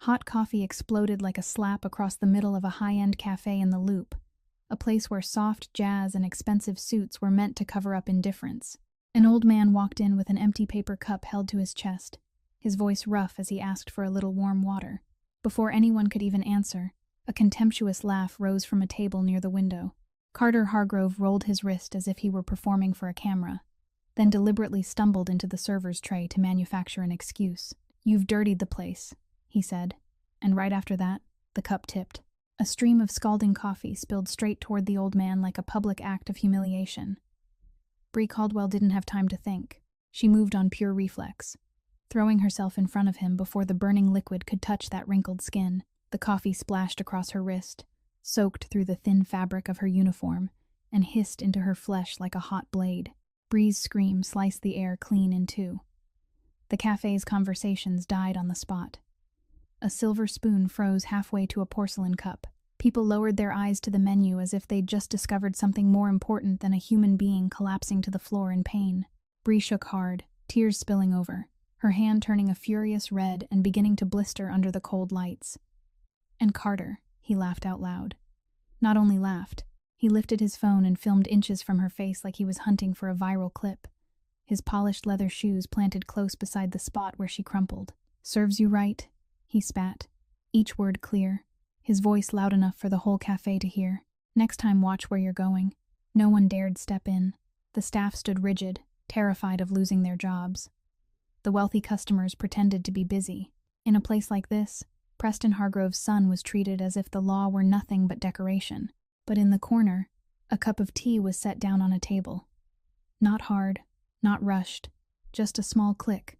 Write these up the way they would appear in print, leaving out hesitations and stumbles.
Hot coffee exploded like a slap across the middle of a high-end cafe in the Loop, a place where soft jazz and expensive suits were meant to cover up indifference. An old man walked in with an empty paper cup held to his chest, his voice rough as he asked for a little warm water. Before anyone could even answer, a contemptuous laugh rose from a table near the window. Carter Hargrove rolled his wrist as if he were performing for a camera, then deliberately stumbled into the server's tray to manufacture an excuse. "You've dirtied the place," he said, and right after that, the cup tipped. A stream of scalding coffee spilled straight toward the old man like a public act of humiliation. Bree Caldwell didn't have time to think. She moved on pure reflex, throwing herself in front of him before the burning liquid could touch that wrinkled skin. The coffee splashed across her wrist, soaked through the thin fabric of her uniform, and hissed into her flesh like a hot blade. Bree's scream sliced the air clean in two. The cafe's conversations died on the spot. A silver spoon froze halfway to a porcelain cup. People lowered their eyes to the menu as if they'd just discovered something more important than a human being collapsing to the floor in pain. Bree shook hard, tears spilling over, her hand turning a furious red and beginning to blister under the cold lights. "And Carter," he laughed out loud. Not only laughed, he lifted his phone and filmed inches from her face like he was hunting for a viral clip, his polished leather shoes planted close beside the spot where she crumpled. "Serves you right," he spat, each word clear, his voice loud enough for the whole cafe to hear. "Next time watch where you're going." No one dared step in. The staff stood rigid, terrified of losing their jobs. The wealthy customers pretended to be busy. In a place like this, Preston Hargrove's son was treated as if the law were nothing but decoration. But in the corner, a cup of tea was set down on a table. Not hard, not rushed, just a small click,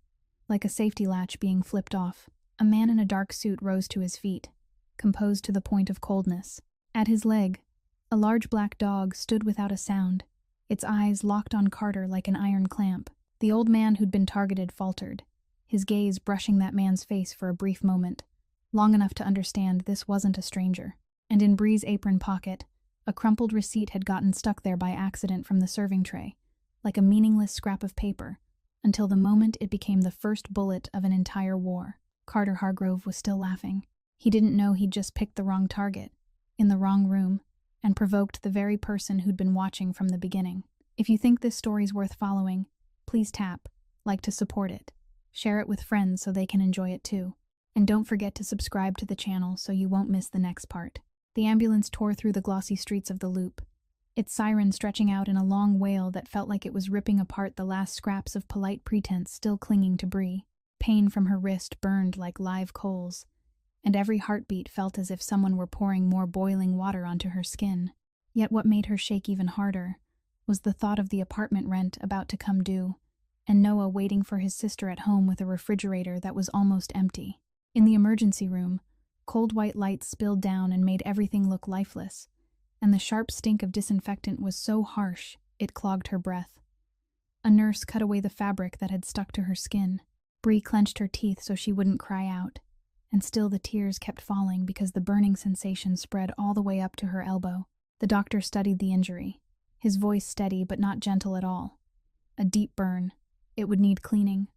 like a safety latch being flipped off. A man in a dark suit rose to his feet, composed to the point of coldness. At his leg, a large black dog stood without a sound, its eyes locked on Carter like an iron clamp. The old man who'd been targeted faltered, his gaze brushing that man's face for a brief moment, long enough to understand this wasn't a stranger. And in Bree's apron pocket, a crumpled receipt had gotten stuck there by accident from the serving tray, like a meaningless scrap of paper, until the moment it became the first bullet of an entire war. Carter Hargrove was still laughing. He didn't know he'd just picked the wrong target, in the wrong room, and provoked the very person who'd been watching from the beginning. If you think this story's worth following, please tap like to support it. Share it with friends so they can enjoy it too. And don't forget to subscribe to the channel so you won't miss the next part. The ambulance tore through the glossy streets of the Loop, its siren stretching out in a long wail that felt like it was ripping apart the last scraps of polite pretense still clinging to Bree. Pain from her wrist burned like live coals, and every heartbeat felt as if someone were pouring more boiling water onto her skin. Yet what made her shake even harder was the thought of the apartment rent about to come due, and Noah waiting for his sister at home with a refrigerator that was almost empty. In the emergency room, cold white lights spilled down and made everything look lifeless, and the sharp stink of disinfectant was so harsh it clogged her breath. A nurse cut away the fabric that had stuck to her skin. Bree clenched her teeth so she wouldn't cry out, and still the tears kept falling because the burning sensation spread all the way up to her elbow. The doctor studied the injury, his voice steady but not gentle at all. A deep burn. It would need cleaning,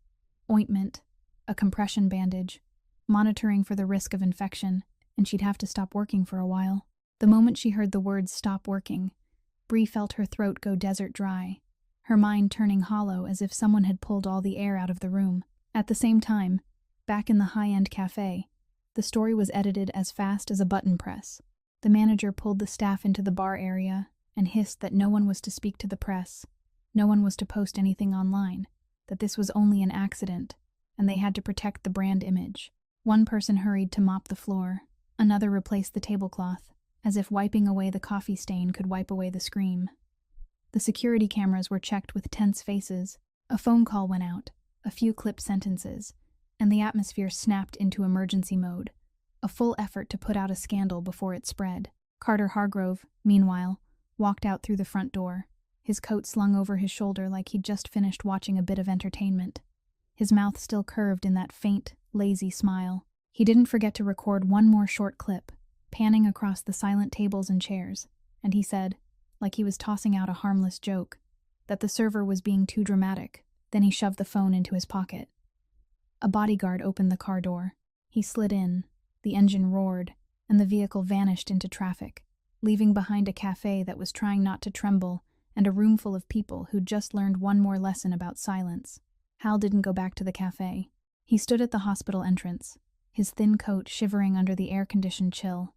ointment, a compression bandage, monitoring for the risk of infection, and she'd have to stop working for a while. The moment she heard the words "stop working," Bree felt her throat go desert dry, her mind turning hollow as if someone had pulled all the air out of the room. At the same time, back in the high-end cafe, the story was edited as fast as a button press. The manager pulled the staff into the bar area and hissed that no one was to speak to the press, no one was to post anything online, that this was only an accident, and they had to protect the brand image. One person hurried to mop the floor, another replaced the tablecloth, as if wiping away the coffee stain could wipe away the scream. The security cameras were checked with tense faces. A phone call went out, a few clipped sentences, and the atmosphere snapped into emergency mode, a full effort to put out a scandal before it spread. Carter Hargrove, meanwhile, walked out through the front door, his coat slung over his shoulder like he'd just finished watching a bit of entertainment, his mouth still curved in that faint, lazy smile. He didn't forget to record one more short clip, panning across the silent tables and chairs, and he said, like he was tossing out a harmless joke, that the server was being too dramatic. Then he shoved the phone into his pocket. A bodyguard opened the car door. He slid in, The engine roared, and the vehicle vanished into traffic, leaving behind a cafe that was trying not to tremble and a room full of people who'd just learned one more lesson about silence. Hal didn't go back to the cafe. He stood at the hospital entrance, his thin coat shivering under the air-conditioned chill.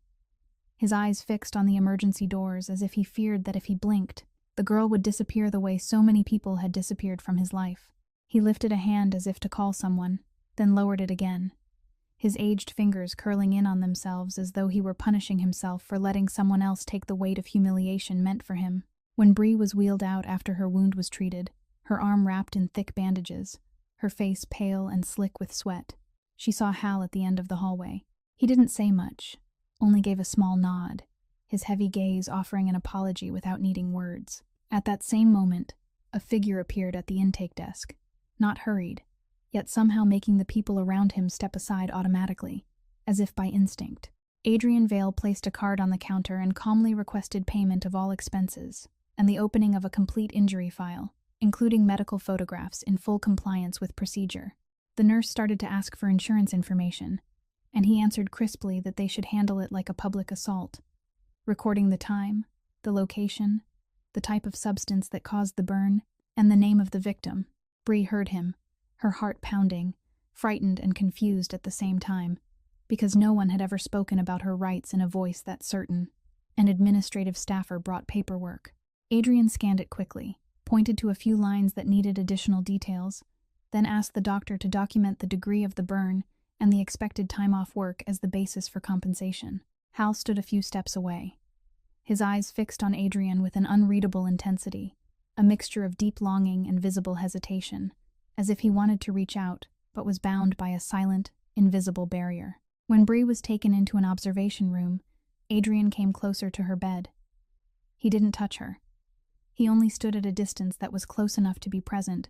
His eyes fixed on the emergency doors as if he feared that if he blinked, the girl would disappear the way so many people had disappeared from his life. He lifted a hand as if to call someone, then lowered it again, his aged fingers curling in on themselves as though he were punishing himself for letting someone else take the weight of humiliation meant for him. When Bree was wheeled out after her wound was treated, her arm wrapped in thick bandages, her face pale and slick with sweat, she saw Hal at the end of the hallway. He didn't say much, only gave a small nod, his heavy gaze offering an apology without needing words. At that same moment, a figure appeared at the intake desk, not hurried, yet somehow making the people around him step aside automatically, as if by instinct. Adrian Vale placed a card on the counter and calmly requested payment of all expenses, and the opening of a complete injury file, including medical photographs in full compliance with procedure. The nurse started to ask for insurance information, and he answered crisply that they should handle it like a public assault, recording the time, the location, the type of substance that caused the burn, and the name of the victim. Bree heard him, her heart pounding, frightened and confused at the same time, because no one had ever spoken about her rights in a voice that certain. An administrative staffer brought paperwork. Adrian scanned it quickly, pointed to a few lines that needed additional details, then asked the doctor to document the degree of the burn and the expected time off work as the basis for compensation. Hal stood a few steps away, his eyes fixed on Adrian with an unreadable intensity, a mixture of deep longing and visible hesitation, as if he wanted to reach out, but was bound by a silent, invisible barrier. When Bree was taken into an observation room, Adrian came closer to her bed. He didn't touch her. He only stood at a distance that was close enough to be present,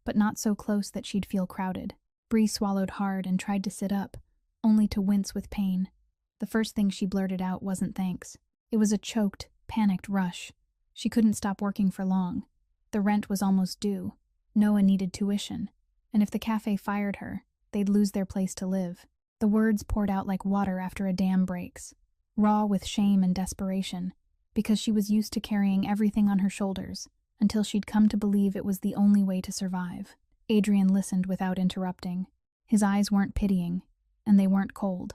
but not so close that she'd feel crowded. Bree swallowed hard and tried to sit up, only to wince with pain. The first thing she blurted out wasn't thanks. It was a choked, panicked rush. She couldn't stop working for long. The rent was almost due. Noah needed tuition, and if the cafe fired her, they'd lose their place to live. The words poured out like water after a dam breaks, raw with shame and desperation, because she was used to carrying everything on her shoulders, until she'd come to believe it was the only way to survive. Adrian listened without interrupting. His eyes weren't pitying, and they weren't cold.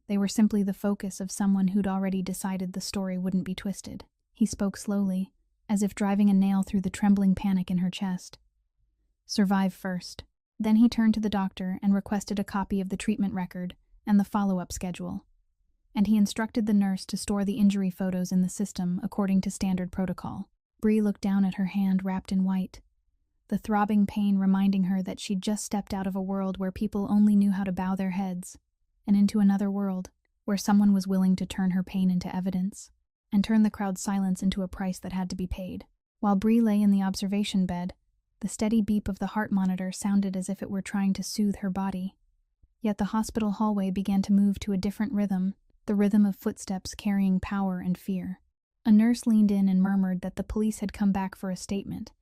They were simply the focus of someone who'd already decided the story wouldn't be twisted. He spoke slowly, as if driving a nail through the trembling panic in her chest. Survive first. Then he turned to the doctor and requested a copy of the treatment record and the follow-up schedule. And he instructed the nurse to store the injury photos in the system according to standard protocol. Bree looked down at her hand wrapped in white, the throbbing pain reminding her that she'd just stepped out of a world where people only knew how to bow their heads, and into another world where someone was willing to turn her pain into evidence, and turn the crowd's silence into a price that had to be paid. While Bree lay in the observation bed, the steady beep of the heart monitor sounded as if it were trying to soothe her body. Yet the hospital hallway began to move to a different rhythm, the rhythm of footsteps carrying power and fear. A nurse leaned in and murmured that the police had come back for a statement,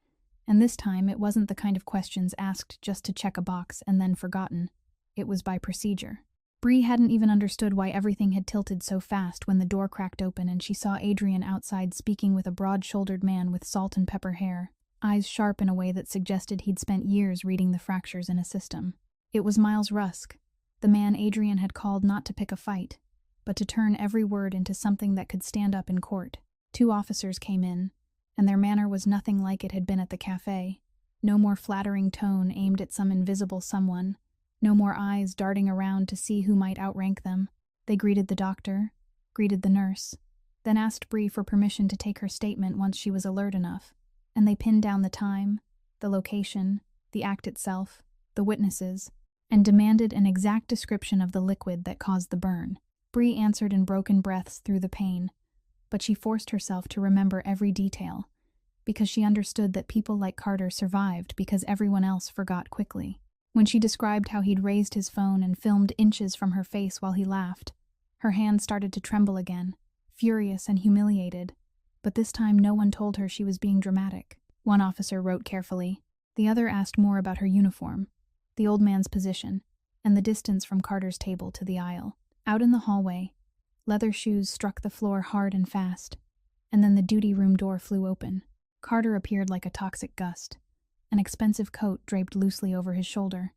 and this time it wasn't the kind of questions asked just to check a box and then forgotten. It was by procedure. Bree hadn't even understood why everything had tilted so fast when the door cracked open and she saw Adrian outside speaking with a broad-shouldered man with salt and pepper hair, eyes sharp in a way that suggested he'd spent years reading the fractures in a system. It was Miles Rusk, the man Adrian had called not to pick a fight, but to turn every word into something that could stand up in court. 2 officers came in, and their manner was nothing like it had been at the cafe. No more flattering tone aimed at some invisible someone, no more eyes darting around to see who might outrank them. They greeted the doctor, greeted the nurse, then asked Bree for permission to take her statement once she was alert enough, and they pinned down the time, the location, the act itself, the witnesses, and demanded an exact description of the liquid that caused the burn. Bree answered in broken breaths through the pain, but she forced herself to remember every detail, because she understood that people like Carter survived because everyone else forgot quickly. When she described how he'd raised his phone and filmed inches from her face while he laughed, her hand started to tremble again, furious and humiliated, but this time no one told her she was being dramatic. One officer wrote carefully, the other asked more about her uniform, the old man's position, and the distance from Carter's table to the aisle. Out in the hallway, leather shoes struck the floor hard and fast, and then the duty room door flew open. Carter appeared like a toxic gust, an expensive coat draped loosely over his shoulder,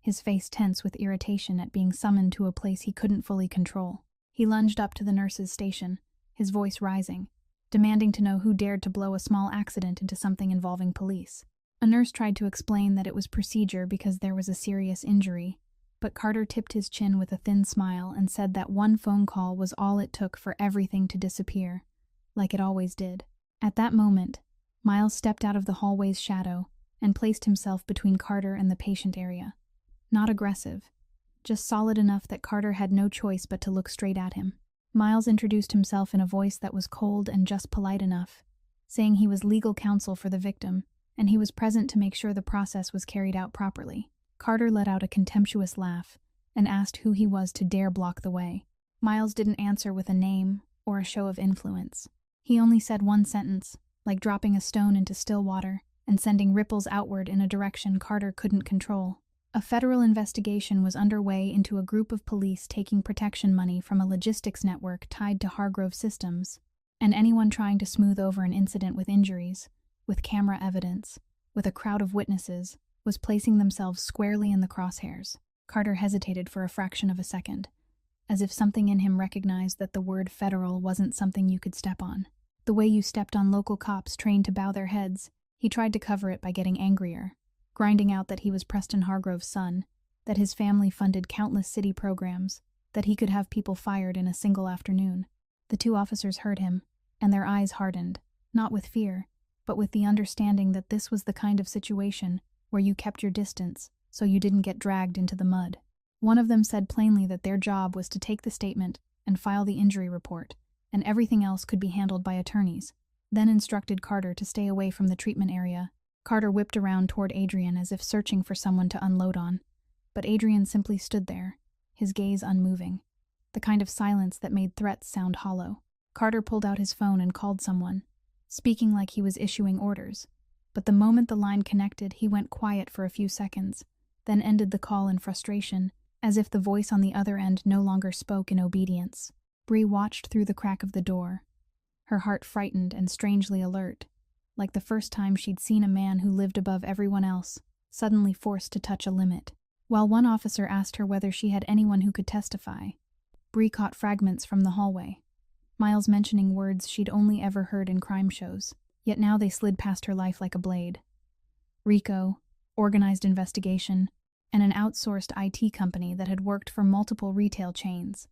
his face tense with irritation at being summoned to a place he couldn't fully control. He lunged up to the nurse's station, his voice rising, demanding to know who dared to blow a small accident into something involving police. A nurse tried to explain that it was procedure because there was a serious injury, but Carter tipped his chin with a thin smile and said that one phone call was all it took for everything to disappear, like it always did. At that moment, Miles stepped out of the hallway's shadow and placed himself between Carter and the patient area. Not aggressive, just solid enough that Carter had no choice but to look straight at him. Miles introduced himself in a voice that was cold and just polite enough, saying he was legal counsel for the victim, and he was present to make sure the process was carried out properly. Carter let out a contemptuous laugh and asked who he was to dare block the way. Miles didn't answer with a name or a show of influence. He only said one sentence, like dropping a stone into still water and sending ripples outward in a direction Carter couldn't control. A federal investigation was underway into a group of police taking protection money from a logistics network tied to Hargrove Systems, and anyone trying to smooth over an incident with injuries, with camera evidence, with a crowd of witnesses, was placing themselves squarely in the crosshairs. Carter hesitated for a fraction of a second, as if something in him recognized that the word federal wasn't something you could step on. The way you stepped on local cops trained to bow their heads, he tried to cover it by getting angrier, grinding out that he was Preston Hargrove's son, that his family funded countless city programs, that he could have people fired in a single afternoon. The two officers heard him, and their eyes hardened, not with fear, but with the understanding that this was the kind of situation where you kept your distance so you didn't get dragged into the mud. One of them said plainly that their job was to take the statement and file the injury report, and everything else could be handled by attorneys, then instructed Carter to stay away from the treatment area. Carter whipped around toward Adrian as if searching for someone to unload on, but Adrian simply stood there, his gaze unmoving, the kind of silence that made threats sound hollow. Carter pulled out his phone and called someone, speaking like he was issuing orders, but the moment the line connected, he went quiet for a few seconds, then ended the call in frustration, as if the voice on the other end no longer spoke in obedience. Bree watched through the crack of the door, her heart frightened and strangely alert, like the first time she'd seen a man who lived above everyone else, suddenly forced to touch a limit. While one officer asked her whether she had anyone who could testify, Bree caught fragments from the hallway, Miles mentioning words she'd only ever heard in crime shows, yet now they slid past her life like a blade. RICO, organized investigation, and an outsourced IT company that had worked for multiple retail chains,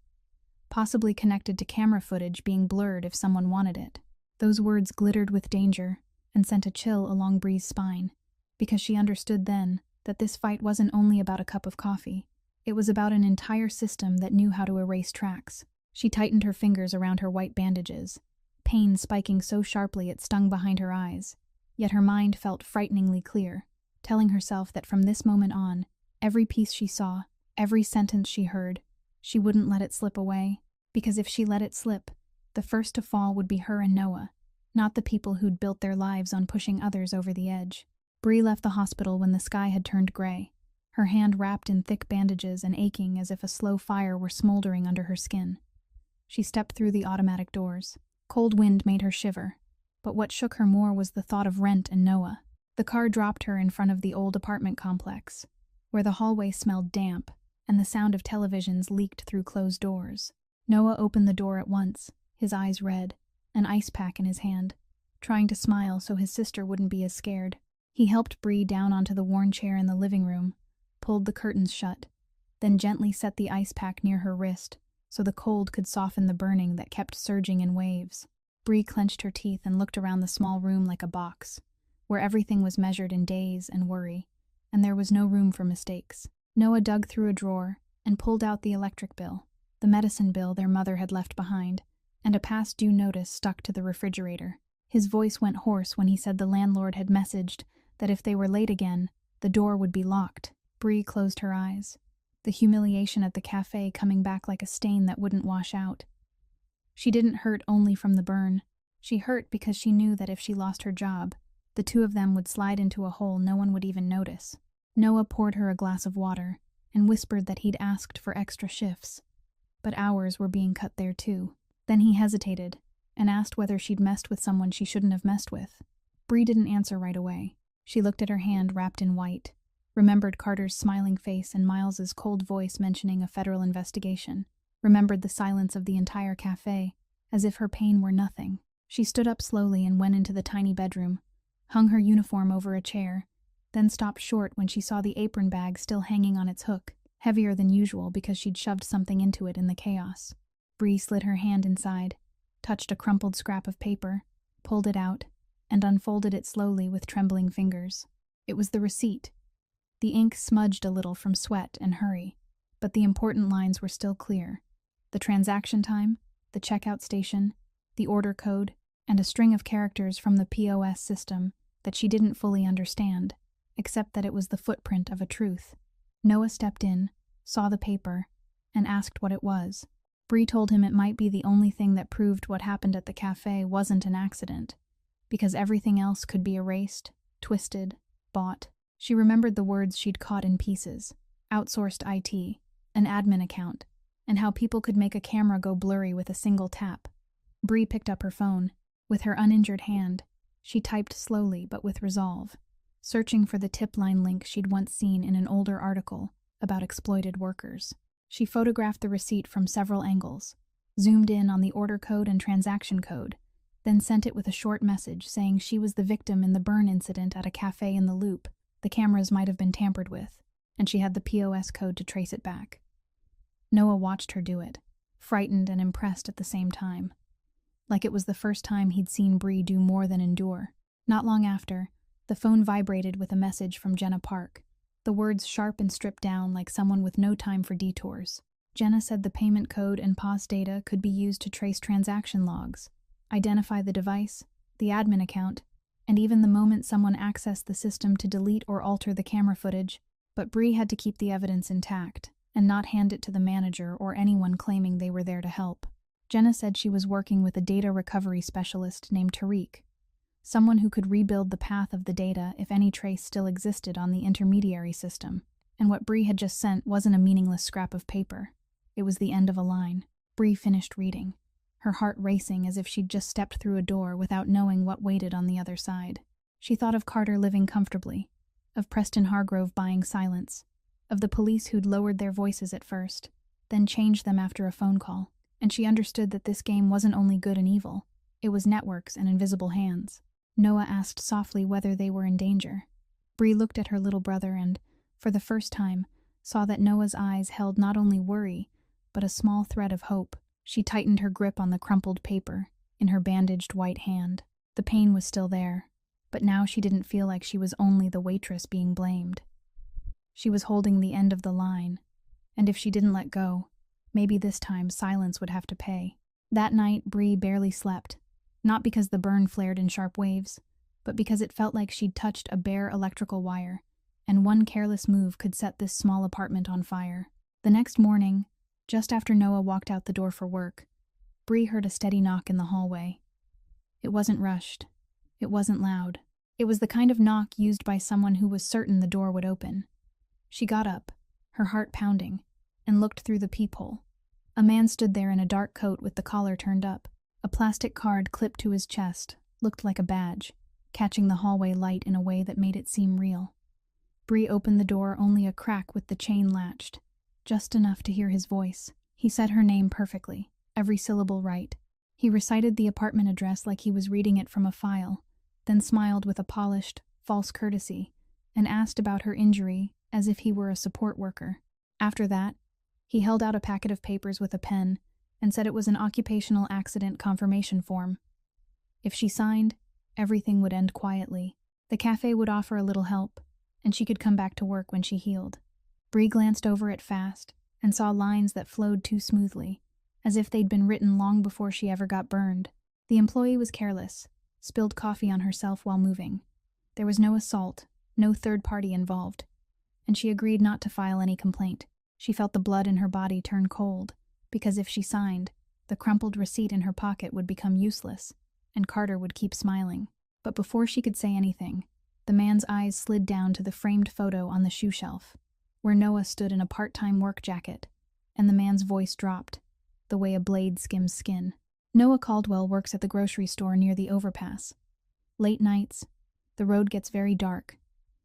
possibly connected to camera footage being blurred if someone wanted it. Those words glittered with danger and sent a chill along Bree's spine, because she understood then that this fight wasn't only about a cup of coffee. It was about an entire system that knew how to erase tracks. She tightened her fingers around her white bandages, pain spiking so sharply it stung behind her eyes, yet her mind felt frighteningly clear, telling herself that from this moment on, every piece she saw, every sentence she heard, she wouldn't let it slip away, because if she let it slip, the first to fall would be her and Noah, not the people who'd built their lives on pushing others over the edge. Bree left the hospital when the sky had turned gray, her hand wrapped in thick bandages and aching as if a slow fire were smoldering under her skin. She stepped through the automatic doors. Cold wind made her shiver, but what shook her more was the thought of Rent and Noah. The car dropped her in front of the old apartment complex, where the hallway smelled damp and the sound of televisions leaked through closed doors. Noah opened the door at once, his eyes red, an ice pack in his hand, trying to smile so his sister wouldn't be as scared. He helped Bree down onto the worn chair in the living room, pulled the curtains shut, then gently set the ice pack near her wrist so the cold could soften the burning that kept surging in waves. Bree clenched her teeth and looked around the small room like a box, where everything was measured in days and worry, and there was no room for mistakes. Noah dug through a drawer and pulled out the electric bill, the medicine bill their mother had left behind, and a past due notice stuck to the refrigerator. His voice went hoarse when he said the landlord had messaged that if they were late again, the door would be locked. Bree closed her eyes, the humiliation at the cafe coming back like a stain that wouldn't wash out. She didn't hurt only from the burn. She hurt because she knew that if she lost her job, the two of them would slide into a hole no one would even notice. Noah poured her a glass of water and whispered that he'd asked for extra shifts. but hours were being cut there too. Then he hesitated and asked whether she'd messed with someone she shouldn't have messed with. Bree didn't answer right away. She looked at her hand wrapped in white, remembered Carter's smiling face and Miles's cold voice mentioning a federal investigation, remembered the silence of the entire cafe, as if her pain were nothing. She stood up slowly and went into the tiny bedroom, hung her uniform over a chair, then stopped short when she saw the apron bag still hanging on its hook, heavier than usual because she'd shoved something into it in the chaos. Bree slid her hand inside, touched a crumpled scrap of paper, pulled it out, and unfolded it slowly with trembling fingers. It was the receipt. The ink smudged a little from sweat and hurry, but the important lines were still clear. The transaction time, the checkout station, the order code, and a string of characters from the POS system that she didn't fully understand, except that it was the footprint of a truth. Noah stepped in, saw the paper, and asked what it was. Bree told him it might be the only thing that proved what happened at the cafe wasn't an accident, because everything else could be erased, twisted, bought. She remembered the words she'd caught in pieces: outsourced IT, an admin account, and how people could make a camera go blurry with a single tap. Bree picked up her phone. With her uninjured hand, she typed slowly but with resolve, searching for the tip line link she'd once seen in an older article about exploited workers. She photographed the receipt from several angles, zoomed in on the order code and transaction code, then sent it with a short message saying she was the victim in the burn incident at a cafe in the Loop. The cameras might have been tampered with, and she had the POS code to trace it back. Noah watched her do it, frightened and impressed at the same time. Like it was the first time he'd seen Bree do more than endure. Not long after, the phone vibrated with a message from Jenna Park, the words sharp and stripped down like someone with no time for detours. Jenna said the payment code and POS data could be used to trace transaction logs, identify the device, the admin account, and even the moment someone accessed the system to delete or alter the camera footage, but Bree had to keep the evidence intact and not hand it to the manager or anyone claiming they were there to help. Jenna said she was working with a data recovery specialist named Tariq, someone who could rebuild the path of the data if any trace still existed on the intermediary system, and what Bree had just sent wasn't a meaningless scrap of paper. It was the end of a line. Bree finished reading, her heart racing as if she'd just stepped through a door without knowing what waited on the other side. She thought of Carter living comfortably, of Preston Hargrove buying silence, of the police who'd lowered their voices at first, then changed them after a phone call, and she understood that this game wasn't only good and evil, it was networks and invisible hands. Noah asked softly whether they were in danger. Bree looked at her little brother and, for the first time, saw that Noah's eyes held not only worry, but a small thread of hope. She tightened her grip on the crumpled paper in her bandaged white hand. The pain was still there, but now she didn't feel like she was only the waitress being blamed. She was holding the end of the line, and if she didn't let go, maybe this time silence would have to pay. That night, Bree barely slept, not because the burn flared in sharp waves, but because it felt like she'd touched a bare electrical wire, and one careless move could set this small apartment on fire. The next morning, just after Noah walked out the door for work, Bree heard a steady knock in the hallway. It wasn't rushed. It wasn't loud. It was the kind of knock used by someone who was certain the door would open. She got up, her heart pounding, and looked through the peephole. A man stood there in a dark coat with the collar turned up. A plastic card clipped to his chest looked like a badge, catching the hallway light in a way that made it seem real. Bree opened the door only a crack with the chain latched, just enough to hear his voice. He said her name perfectly, every syllable right. He recited the apartment address like he was reading it from a file, then smiled with a polished, false courtesy, and asked about her injury as if he were a support worker. After that, he held out a packet of papers with a pen and said it was an occupational accident confirmation form. If she signed, everything would end quietly. The cafe would offer a little help, and she could come back to work when she healed. Bree glanced over it fast and saw lines that flowed too smoothly, as if they'd been written long before she ever got burned. The employee was careless, spilled coffee on herself while moving. There was no assault, no third party involved, and she agreed not to file any complaint. She felt the blood in her body turn cold, because if she signed, the crumpled receipt in her pocket would become useless, and Carter would keep smiling. But before she could say anything, the man's eyes slid down to the framed photo on the shoe shelf, where Noah stood in a part-time work jacket, and the man's voice dropped. the way a blade skims skin. Noah Caldwell works at the grocery store near the overpass. Late nights, the road gets very dark.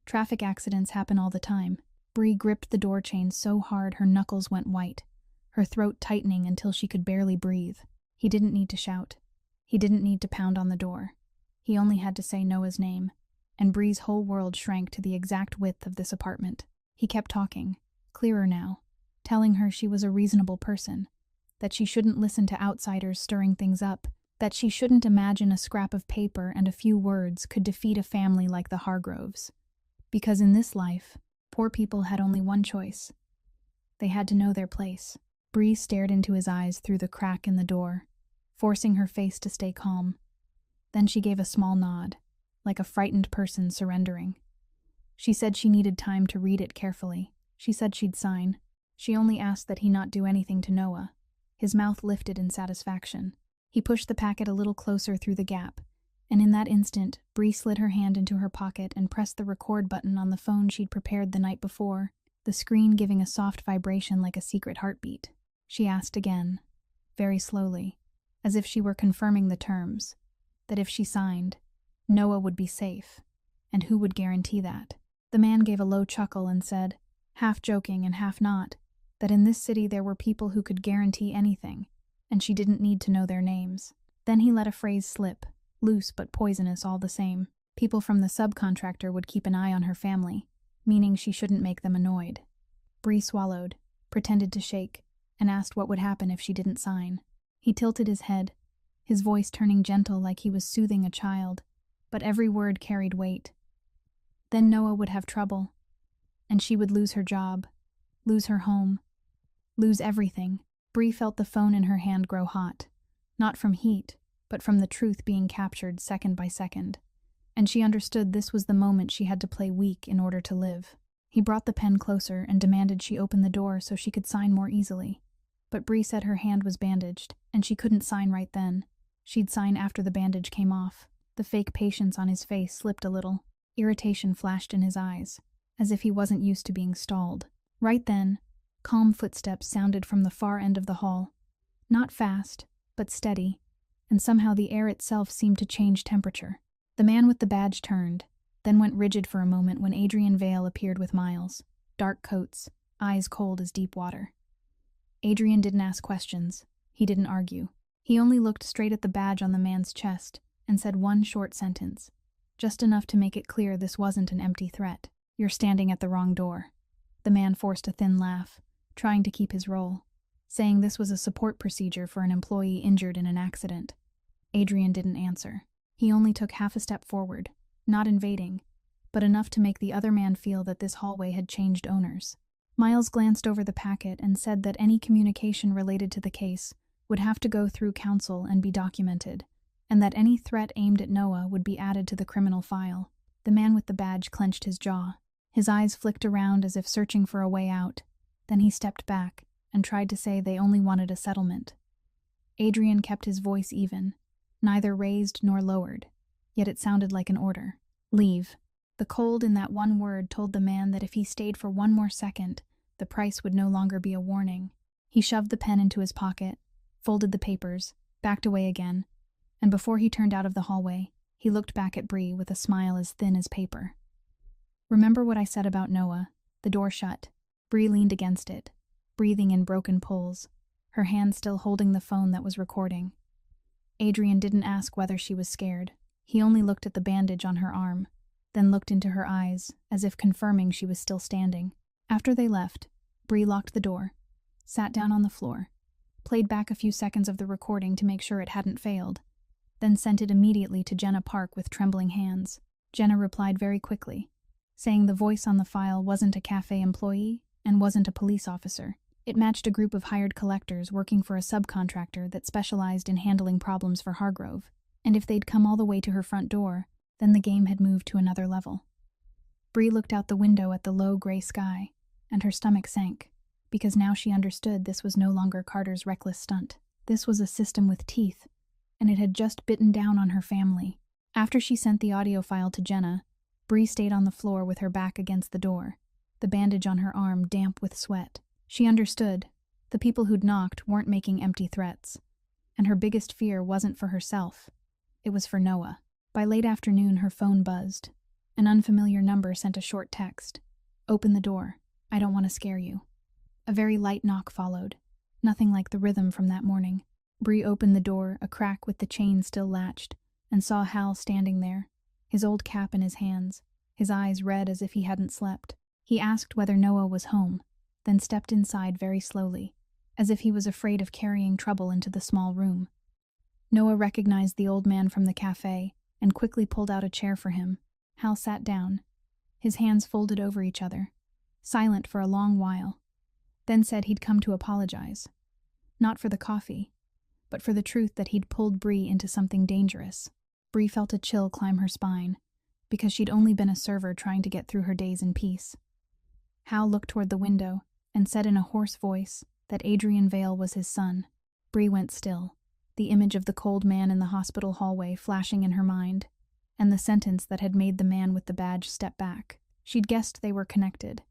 Traffic accidents happen all the time. Bree gripped the door chain so hard her knuckles went white, her throat tightening until she could barely breathe. He didn't need to shout. He didn't need to pound on the door. He only had to say Noah's name, and Bree's whole world shrank to the exact width of this apartment. He kept talking, clearer now, telling her she was a reasonable person, that she shouldn't listen to outsiders stirring things up, that she shouldn't imagine a scrap of paper and a few words could defeat a family like the Hargroves. Because in this life, poor people had only one choice. They had to know their place. Bree stared into his eyes through the crack in the door, forcing her face to stay calm. Then she gave a small nod, like a frightened person surrendering. She said she needed time to read it carefully. She said she'd sign. She only asked that he not do anything to Noah. His mouth lifted in satisfaction. He pushed the packet a little closer through the gap, and in that instant, Bree slid her hand into her pocket and pressed the record button on the phone she'd prepared the night before, the screen giving a soft vibration like a secret heartbeat. She asked again, very slowly, as if she were confirming the terms, that if she signed, Noah would be safe, and who would guarantee that? The man gave a low chuckle and said, half joking and half not, that in this city there were people who could guarantee anything, and she didn't need to know their names. Then he let a phrase slip, loose but poisonous all the same. People from the subcontractor would keep an eye on her family, meaning she shouldn't make them annoyed. Bree swallowed, pretended to shake, and asked what would happen if she didn't sign. He tilted his head, his voice turning gentle like he was soothing a child, but every word carried weight. Then Noah would have trouble, and she would lose her job, lose her home, lose everything. Bree felt the phone in her hand grow hot, not from heat, but from the truth being captured second by second. And she understood this was the moment she had to play weak in order to live. He brought the pen closer and demanded she open the door so she could sign more easily. But Bree said her hand was bandaged, and she couldn't sign right then. She'd sign after the bandage came off. The fake patience on his face slipped a little. Irritation flashed in his eyes, as if he wasn't used to being stalled. Right then, calm footsteps sounded from the far end of the hall. Not fast, but steady, and somehow the air itself seemed to change temperature. The man with the badge turned, then went rigid for a moment when Adrian Vale appeared with Miles. Dark coats, eyes cold as deep water. Adrian didn't ask questions. He didn't argue. He only looked straight at the badge on the man's chest and said one short sentence, just enough to make it clear this wasn't an empty threat. You're standing at the wrong door. The man forced a thin laugh, trying to keep his role, saying this was a support procedure for an employee injured in an accident. Adrian didn't answer. He only took half a step forward, not invading, but enough to make the other man feel that this hallway had changed owners. Miles glanced over the packet and said that any communication related to the case would have to go through counsel and be documented, and that any threat aimed at Noah would be added to the criminal file. The man with the badge clenched his jaw. His eyes flicked around as if searching for a way out. Then he stepped back and tried to say they only wanted a settlement. Adrian kept his voice even, neither raised nor lowered, yet it sounded like an order. Leave. The cold in that one word told the man that if he stayed for one more second, the price would no longer be a warning. He shoved the pen into his pocket, folded the papers, backed away again, and before he turned out of the hallway, he looked back at Bree with a smile as thin as paper. Remember what I said about Noah? The door shut. Bree leaned against it, breathing in broken pulls, her hand still holding the phone that was recording. Adrian didn't ask whether she was scared. He only looked at the bandage on her arm, then looked into her eyes, as if confirming she was still standing. After they left, Bree locked the door, sat down on the floor, played back a few seconds of the recording to make sure it hadn't failed, then sent it immediately to Jenna Park with trembling hands. Jenna replied very quickly, saying the voice on the file wasn't a cafe employee and wasn't a police officer. It matched a group of hired collectors working for a subcontractor that specialized in handling problems for Hargrove, and if they'd come all the way to her front door, then the game had moved to another level. Bree looked out the window at the low gray sky, and her stomach sank, because now she understood this was no longer Carter's reckless stunt. This was a system with teeth, and it had just bitten down on her family. After she sent the audio file to Jenna, Bree stayed on the floor with her back against the door, the bandage on her arm damp with sweat. She understood. The people who'd knocked weren't making empty threats, and her biggest fear wasn't for herself. It was for Noah. By late afternoon, her phone buzzed. An unfamiliar number sent a short text. "Open the door. I don't want to scare you." A very light knock followed, nothing like the rhythm from that morning. Bree opened the door, a crack with the chain still latched, and saw Hal standing there, his old cap in his hands, his eyes red as if he hadn't slept. He asked whether Noah was home, then stepped inside very slowly, as if he was afraid of carrying trouble into the small room. Noah recognized the old man from the cafe and quickly pulled out a chair for him. Hal sat down, his hands folded over each other, silent for a long while, then said he'd come to apologize. Not for the coffee, but for the truth that he'd pulled Bree into something dangerous. Bree felt a chill climb her spine, because she'd only been a server trying to get through her days in peace. Hal looked toward the window and said in a hoarse voice that Adrian Vale was his son. Bree went still, the image of the cold man in the hospital hallway flashing in her mind, and the sentence that had made the man with the badge step back. She'd guessed they were connected,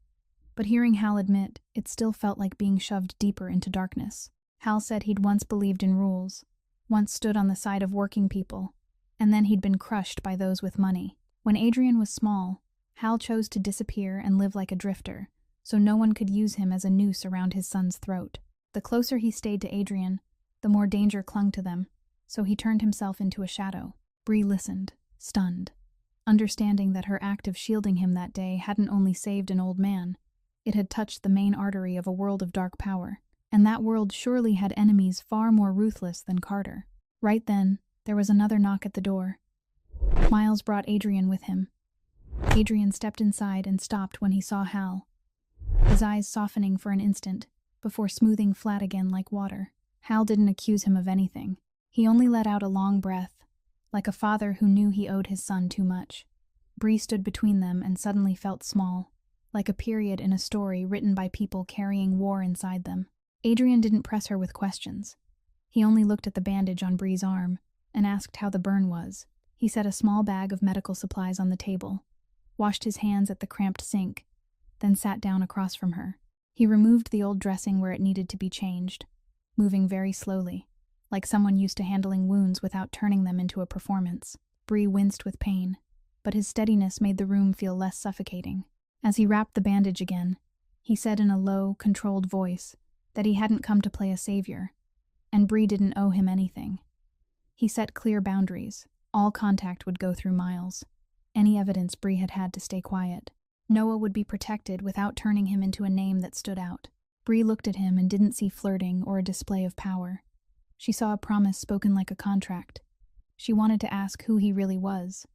but hearing Hal admit, it still felt like being shoved deeper into darkness. Hal said he'd once believed in rules, once stood on the side of working people, and then he'd been crushed by those with money. When Adrian was small, Hal chose to disappear and live like a drifter, so no one could use him as a noose around his son's throat. The closer he stayed to Adrian, the more danger clung to them, so he turned himself into a shadow. Bree listened, stunned, understanding that her act of shielding him that day hadn't only saved an old man, it had touched the main artery of a world of dark power, and that world surely had enemies far more ruthless than Carter. Right then, there was another knock at the door. Miles brought Adrian with him. Adrian stepped inside and stopped when he saw Hal, his eyes softening for an instant, before smoothing flat again like water. Hal didn't accuse him of anything. He only let out a long breath, like a father who knew he owed his son too much. Bree stood between them and suddenly felt small, like a period in a story written by people carrying war inside them. Adrian didn't press her with questions. He only looked at the bandage on Bree's arm and asked how the burn was. He set a small bag of medical supplies on the table, washed his hands at the cramped sink, then sat down across from her. He removed the old dressing where it needed to be changed, moving very slowly, like someone used to handling wounds without turning them into a performance. Bree winced with pain, but his steadiness made the room feel less suffocating. As he wrapped the bandage again, he said in a low, controlled voice that he hadn't come to play a savior, and Bree didn't owe him anything. He set clear boundaries. All contact would go through Miles. Any evidence Bree had had to stay quiet. Noah would be protected without turning him into a name that stood out. Bree looked at him and didn't see flirting or a display of power. She saw a promise spoken like a contract. She wanted to ask who he really was,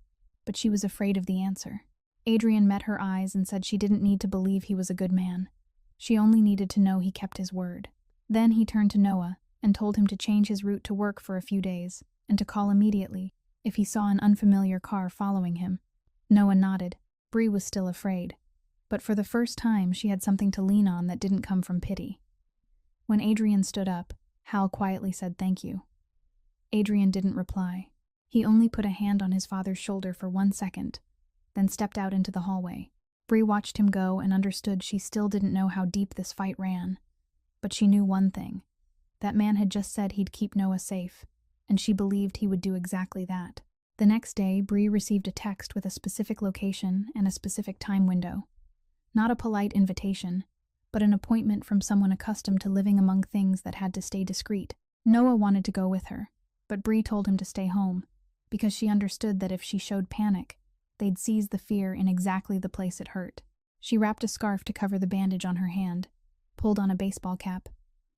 but she was afraid of the answer. Adrian met her eyes and said she didn't need to believe he was a good man. She only needed to know he kept his word. Then he turned to Noah and told him to change his route to work for a few days and to call immediately if he saw an unfamiliar car following him. Noah nodded. Bree was still afraid, but for the first time she had something to lean on that didn't come from pity. When Adrian stood up, Hal quietly said thank you. Adrian didn't reply. He only put a hand on his father's shoulder for 1 second, then stepped out into the hallway. Bree watched him go and understood she still didn't know how deep this fight ran. But she knew one thing. That man had just said he'd keep Noah safe, and she believed he would do exactly that. The next day, Bree received a text with a specific location and a specific time window. Not a polite invitation, but an appointment from someone accustomed to living among things that had to stay discreet. Noah wanted to go with her, but Bree told him to stay home, because she understood that if she showed panic, they'd seize the fear in exactly the place it hurt. She wrapped a scarf to cover the bandage on her hand, pulled on a baseball cap,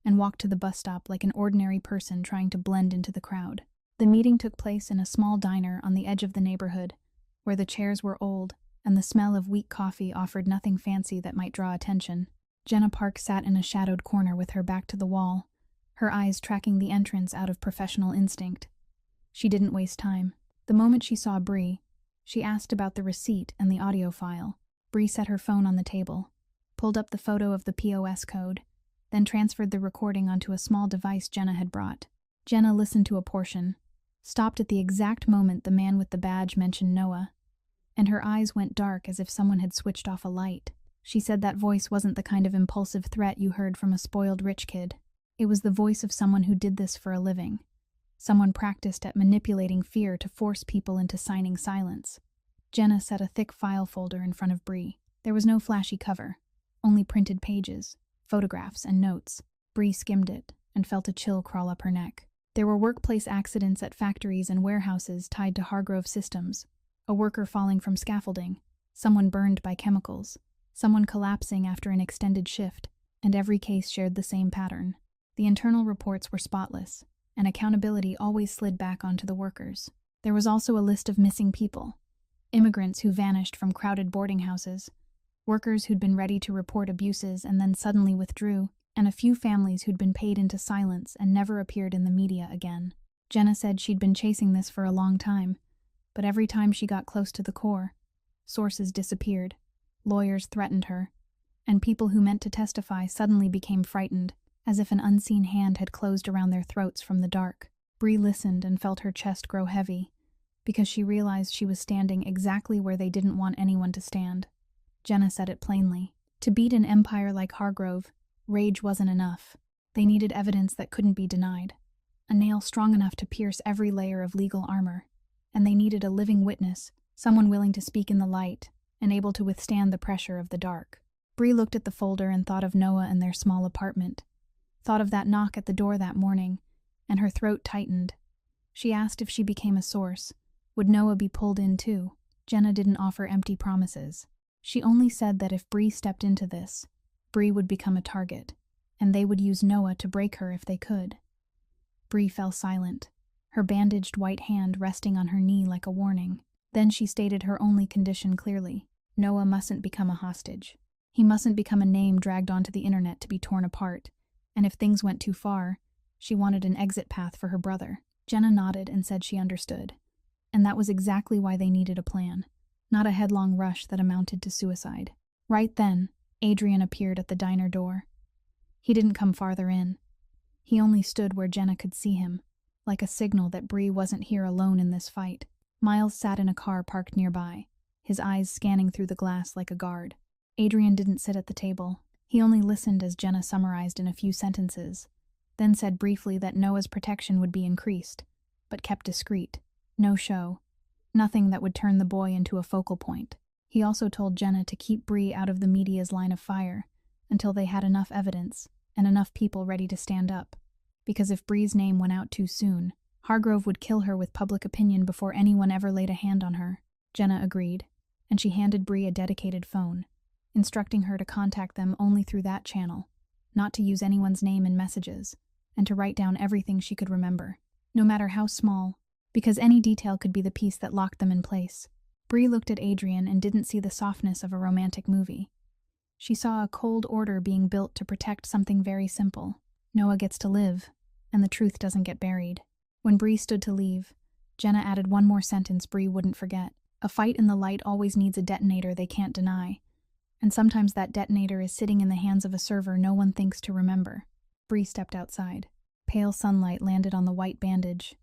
and walked to the bus stop like an ordinary person trying to blend into the crowd. The meeting took place in a small diner on the edge of the neighborhood, where the chairs were old and the smell of weak coffee offered nothing fancy that might draw attention. Jenna Park sat in a shadowed corner with her back to the wall, her eyes tracking the entrance out of professional instinct. She didn't waste time. The moment she saw Bree, she asked about the receipt and the audio file. Bree set her phone on the table, pulled up the photo of the POS code, then transferred the recording onto a small device Jenna had brought. Jenna listened to a portion, stopped at the exact moment the man with the badge mentioned Noah, and her eyes went dark as if someone had switched off a light. She said that voice wasn't the kind of impulsive threat you heard from a spoiled rich kid. It was the voice of someone who did this for a living. Someone practiced at manipulating fear to force people into signing silence. Jenna set a thick file folder in front of Bree. There was no flashy cover, only printed pages, photographs, and notes. Bree skimmed it and felt a chill crawl up her neck. There were workplace accidents at factories and warehouses tied to Hargrove Systems, a worker falling from scaffolding, someone burned by chemicals, someone collapsing after an extended shift, and every case shared the same pattern. The internal reports were spotless, and accountability always slid back onto the workers. There was also a list of missing people, immigrants who vanished from crowded boarding houses, workers who'd been ready to report abuses and then suddenly withdrew, and a few families who'd been paid into silence and never appeared in the media again. Jenna said she'd been chasing this for a long time, but every time she got close to the core, sources disappeared, lawyers threatened her, and people who meant to testify suddenly became frightened, as if an unseen hand had closed around their throats from the dark. Bree listened and felt her chest grow heavy, because she realized she was standing exactly where they didn't want anyone to stand. Jenna said it plainly. To beat an empire like Hargrove, rage wasn't enough. They needed evidence that couldn't be denied, a nail strong enough to pierce every layer of legal armor, and they needed a living witness, someone willing to speak in the light and able to withstand the pressure of the dark. Bree looked at the folder and thought of Noah and their small apartment, thought of that knock at the door that morning, and her throat tightened. She asked if she became a source, would Noah be pulled in too? Jenna didn't offer empty promises. She only said that if Bree stepped into this, Bree would become a target, and they would use Noah to break her if they could. Bree fell silent, her bandaged white hand resting on her knee like a warning. Then she stated her only condition clearly. Noah mustn't become a hostage. He mustn't become a name dragged onto the internet to be torn apart, and if things went too far, she wanted an exit path for her brother. Jenna nodded and said she understood, and that was exactly why they needed a plan, not a headlong rush that amounted to suicide. Right then, Adrian appeared at the diner door. He didn't come farther in. He only stood where Jenna could see him, like a signal that Bree wasn't here alone in this fight. Miles sat in a car parked nearby, his eyes scanning through the glass like a guard. Adrian didn't sit at the table. He only listened as Jenna summarized in a few sentences, then said briefly that Noah's protection would be increased, but kept discreet. No show. Nothing that would turn the boy into a focal point. He also told Jenna to keep Bree out of the media's line of fire until they had enough evidence and enough people ready to stand up. Because if Bree's name went out too soon, Hargrove would kill her with public opinion before anyone ever laid a hand on her. Jenna agreed, and she handed Bree a dedicated phone, instructing her to contact them only through that channel, not to use anyone's name in messages, and to write down everything she could remember, no matter how small, because any detail could be the piece that locked them in place. Bree looked at Adrian and didn't see the softness of a romantic movie. She saw a cold order being built to protect something very simple. Noah gets to live, and the truth doesn't get buried. When Bree stood to leave, Jenna added one more sentence Bree wouldn't forget. A fight in the light always needs a detonator they can't deny, and sometimes that detonator is sitting in the hands of a server no one thinks to remember. Bree stepped outside. Pale sunlight landed on the white bandage,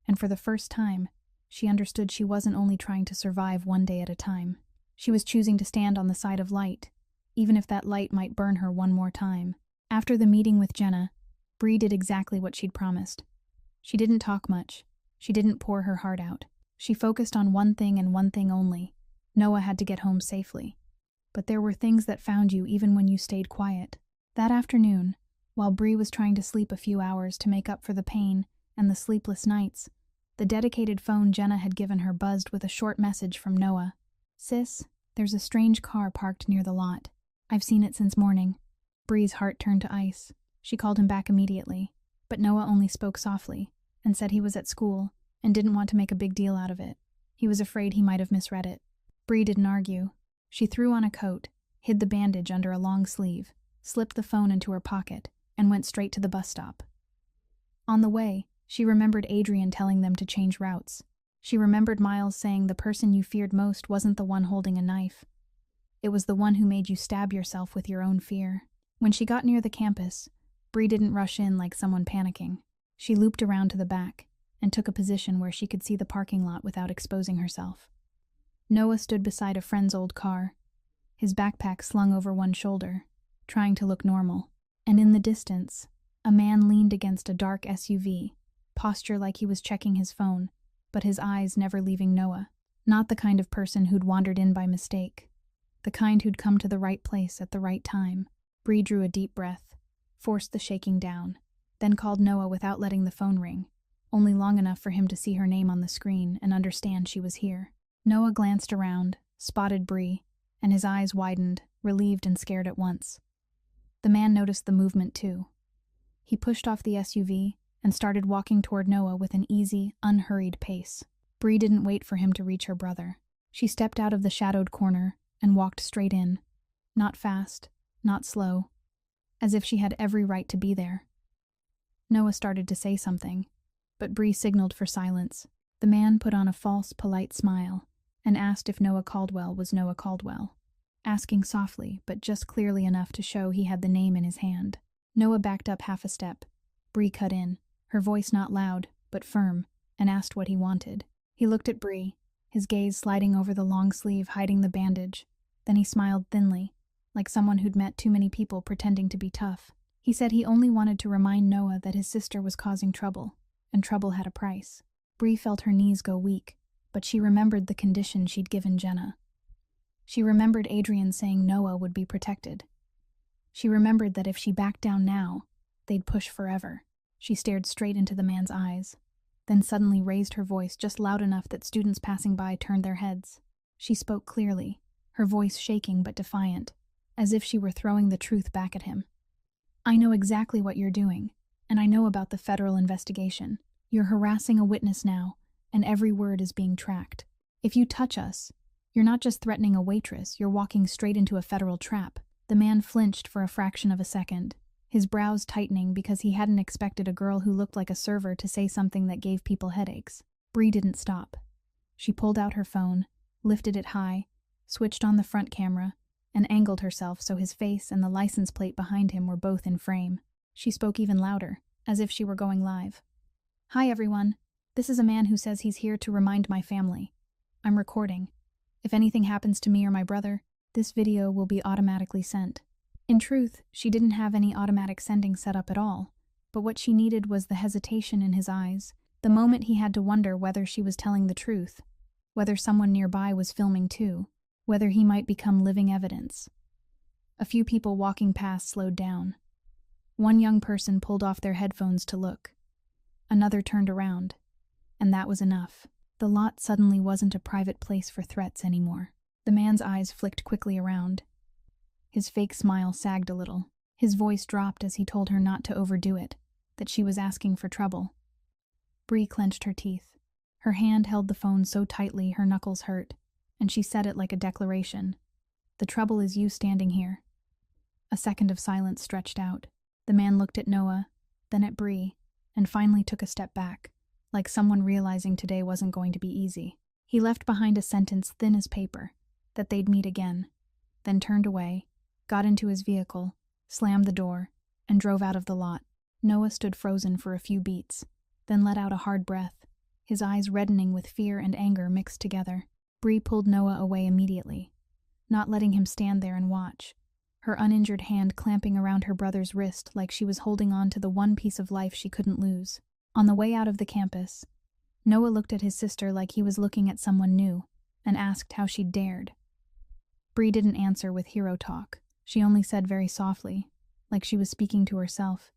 and for the first time, she understood she wasn't only trying to survive one day at a time. She was choosing to stand on the side of light, even if that light might burn her one more time. After the meeting with Jenna, Bree did exactly what she'd promised. She didn't talk much. She didn't pour her heart out. She focused on one thing and one thing only. Noah had to get home safely. But there were things that found you even when you stayed quiet. That afternoon, while Bree was trying to sleep a few hours to make up for the pain and the sleepless nights, the dedicated phone Jenna had given her buzzed with a short message from Noah. "Sis, there's a strange car parked near the lot. I've seen it since morning." Bree's heart turned to ice. She called him back immediately, but Noah only spoke softly and said he was at school and didn't want to make a big deal out of it. He was afraid he might have misread it. Bree didn't argue. She threw on a coat, hid the bandage under a long sleeve, slipped the phone into her pocket, and went straight to the bus stop. On the way, she remembered Adrian telling them to change routes. She remembered Miles saying the person you feared most wasn't the one holding a knife. It was the one who made you stab yourself with your own fear. When she got near the campus, Bree didn't rush in like someone panicking. She looped around to the back and took a position where she could see the parking lot without exposing herself. Noah stood beside a friend's old car. his backpack slung over one shoulder, trying to look normal. And in the distance, a man leaned against a dark SUV, posture like he was checking his phone, but his eyes never leaving Noah. Not the kind of person who'd wandered in by mistake. The kind who'd come to the right place at the right time. Bree drew a deep breath, forced the shaking down, then called Noah without letting the phone ring, only long enough for him to see her name on the screen and understand she was here. Noah glanced around, spotted Bree, and his eyes widened, relieved and scared at once. The man noticed the movement too. He pushed off the SUV and started walking toward Noah with an easy, unhurried pace. Bree didn't wait for him to reach her brother. She stepped out of the shadowed corner and walked straight in. Not fast, not slow, as if she had every right to be there. Noah started to say something, but Bree signaled for silence. The man put on a false, polite smile and asked if Noah Caldwell was Noah Caldwell, asking softly but just clearly enough to show he had the name in his hand. Noah backed up half a step. Bree cut in, her voice not loud, but firm, and asked what he wanted. He looked at Bree, his gaze sliding over the long sleeve hiding the bandage. Then he smiled thinly, like someone who'd met too many people pretending to be tough. He said he only wanted to remind Noah that his sister was causing trouble, and trouble had a price. Bree felt her knees go weak, but she remembered the condition she'd given Jenna. She remembered Adrian saying Noah would be protected. She remembered that if she backed down now, they'd push forever. She stared straight into the man's eyes, then suddenly raised her voice just loud enough that students passing by turned their heads. She spoke clearly, her voice shaking but defiant, as if she were throwing the truth back at him. "I know exactly what you're doing, and I know about the federal investigation. You're harassing a witness now, and every word is being tracked. If you touch us, you're not just threatening a waitress, you're walking straight into a federal trap." The man flinched for a fraction of a second, his brows tightening because he hadn't expected a girl who looked like a server to say something that gave people headaches. Bree didn't stop. She pulled out her phone, lifted it high, switched on the front camera, and angled herself so his face and the license plate behind him were both in frame. She spoke even louder, as if she were going live. "Hi everyone, this is a man who says he's here to remind my family. I'm recording. If anything happens to me or my brother, this video will be automatically sent." In truth, she didn't have any automatic sending set up at all, but what she needed was the hesitation in his eyes, the moment he had to wonder whether she was telling the truth, whether someone nearby was filming too, whether he might become living evidence. A few people walking past slowed down. One young person pulled off their headphones to look. Another turned around, and that was enough. The lot suddenly wasn't a private place for threats anymore. The man's eyes flicked quickly around. His fake smile sagged a little. His voice dropped as he told her not to overdo it, that she was asking for trouble. Bree clenched her teeth. Her hand held the phone so tightly her knuckles hurt, and she said it like a declaration. "The trouble is you standing here." A second of silence stretched out. The man looked at Noah, then at Bree, and finally took a step back, like someone realizing today wasn't going to be easy. He left behind a sentence thin as paper, that they'd meet again, then turned away, got into his vehicle, slammed the door, and drove out of the lot. Noah stood frozen for a few beats, then let out a hard breath, his eyes reddening with fear and anger mixed together. Bree pulled Noah away immediately, not letting him stand there and watch, her uninjured hand clamping around her brother's wrist like she was holding on to the one piece of life she couldn't lose. On the way out of the campus, Noah looked at his sister like he was looking at someone new, and asked how she'd dared. Bree didn't answer with hero talk. She only said very softly, like she was speaking to herself,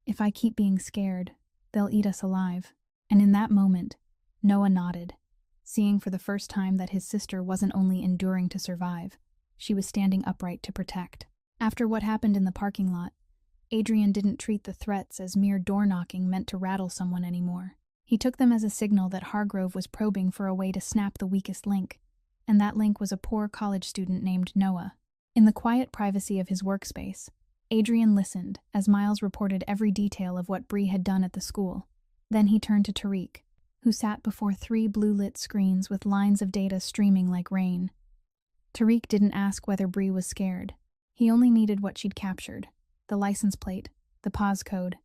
"If I keep being scared, they'll eat us alive." And in that moment, Noah nodded, seeing for the first time that his sister wasn't only enduring to survive, she was standing upright to protect. After what happened in the parking lot, Adrian didn't treat the threats as mere door-knocking meant to rattle someone anymore. He took them as a signal that Hargrove was probing for a way to snap the weakest link, and that link was a poor college student named Noah. In the quiet privacy of his workspace, Adrian listened as Miles reported every detail of what Bree had done at the school. Then he turned to Tariq, who sat before 3 blue-lit screens with lines of data streaming like rain. Tariq didn't ask whether Bree was scared. He only needed what she'd captured, the license plate, the pause code,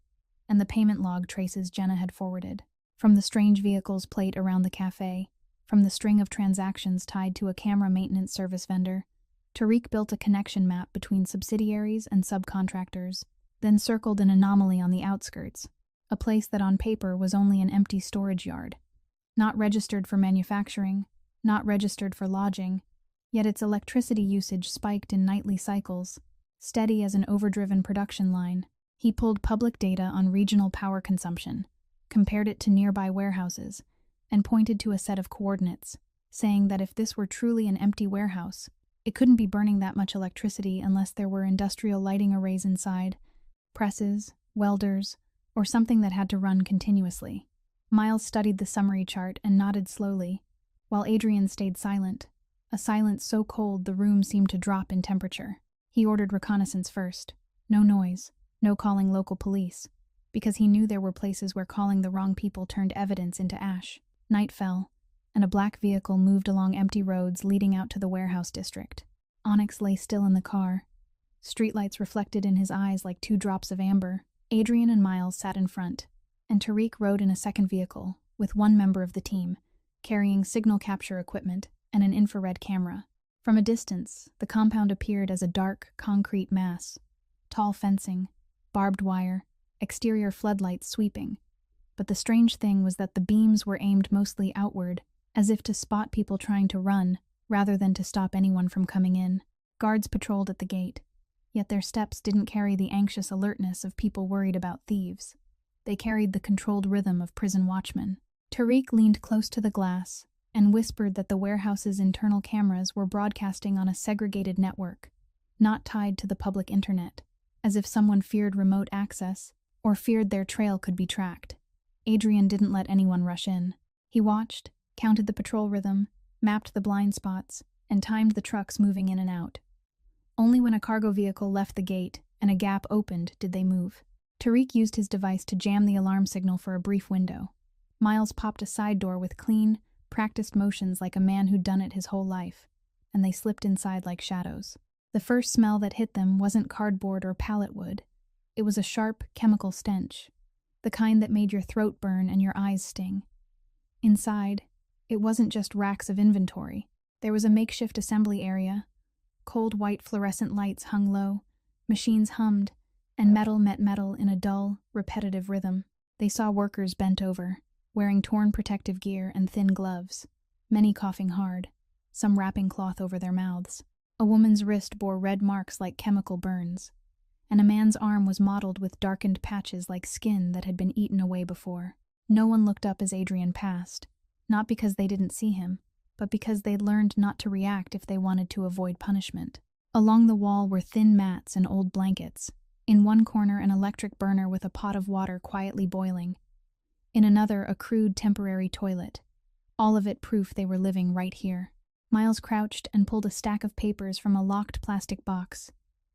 and the payment log traces Jenna had forwarded. From the strange vehicle's plate around the cafe, from the string of transactions tied to a camera maintenance service vendor, Tariq built a connection map between subsidiaries and subcontractors, then circled an anomaly on the outskirts, a place that on paper was only an empty storage yard. Not registered for manufacturing, not registered for lodging, yet its electricity usage spiked in nightly cycles, steady as an overdriven production line. He pulled public data on regional power consumption, compared it to nearby warehouses, and pointed to a set of coordinates, saying that if this were truly an empty warehouse, it couldn't be burning that much electricity unless there were industrial lighting arrays inside, presses, welders, or something that had to run continuously. Miles studied the summary chart and nodded slowly, while Adrian stayed silent, a silence so cold the room seemed to drop in temperature. He ordered reconnaissance first. No noise, no calling local police, because he knew there were places where calling the wrong people turned evidence into ash. Night fell, and a black vehicle moved along empty roads leading out to the warehouse district. Onyx lay still in the car, streetlights reflected in his eyes like 2 drops of amber. Adrian and Miles sat in front, and Tariq rode in a second vehicle, with one member of the team, carrying signal capture equipment and an infrared camera. From a distance, the compound appeared as a dark, concrete mass. Tall fencing, barbed wire, exterior floodlights sweeping. But the strange thing was that the beams were aimed mostly outward, as if to spot people trying to run, rather than to stop anyone from coming in. Guards patrolled at the gate, yet their steps didn't carry the anxious alertness of people worried about thieves. They carried the controlled rhythm of prison watchmen. Tariq leaned close to the glass and whispered that the warehouse's internal cameras were broadcasting on a segregated network, not tied to the public internet, as if someone feared remote access or feared their trail could be tracked. Adrian didn't let anyone rush in. He watched, counted the patrol rhythm, mapped the blind spots, and timed the trucks moving in and out. Only when a cargo vehicle left the gate and a gap opened did they move. Tariq used his device to jam the alarm signal for a brief window. Miles popped a side door with clean, practiced motions like a man who'd done it his whole life, and they slipped inside like shadows. The first smell that hit them wasn't cardboard or pallet wood. It was a sharp, chemical stench, the kind that made your throat burn and your eyes sting. Inside, it wasn't just racks of inventory. There was a makeshift assembly area. Cold white fluorescent lights hung low, machines hummed, and metal met metal in a dull, repetitive rhythm. They saw workers bent over, wearing torn protective gear and thin gloves, many coughing hard, some wrapping cloth over their mouths. A woman's wrist bore red marks like chemical burns, and a man's arm was mottled with darkened patches like skin that had been eaten away before. No one looked up as Adrian passed, not because they didn't see him, but because they'd learned not to react if they wanted to avoid punishment. Along the wall were thin mats and old blankets. In one corner, an electric burner with a pot of water quietly boiling. In another, a crude temporary toilet. All of it proof they were living right here. Miles crouched and pulled a stack of papers from a locked plastic box.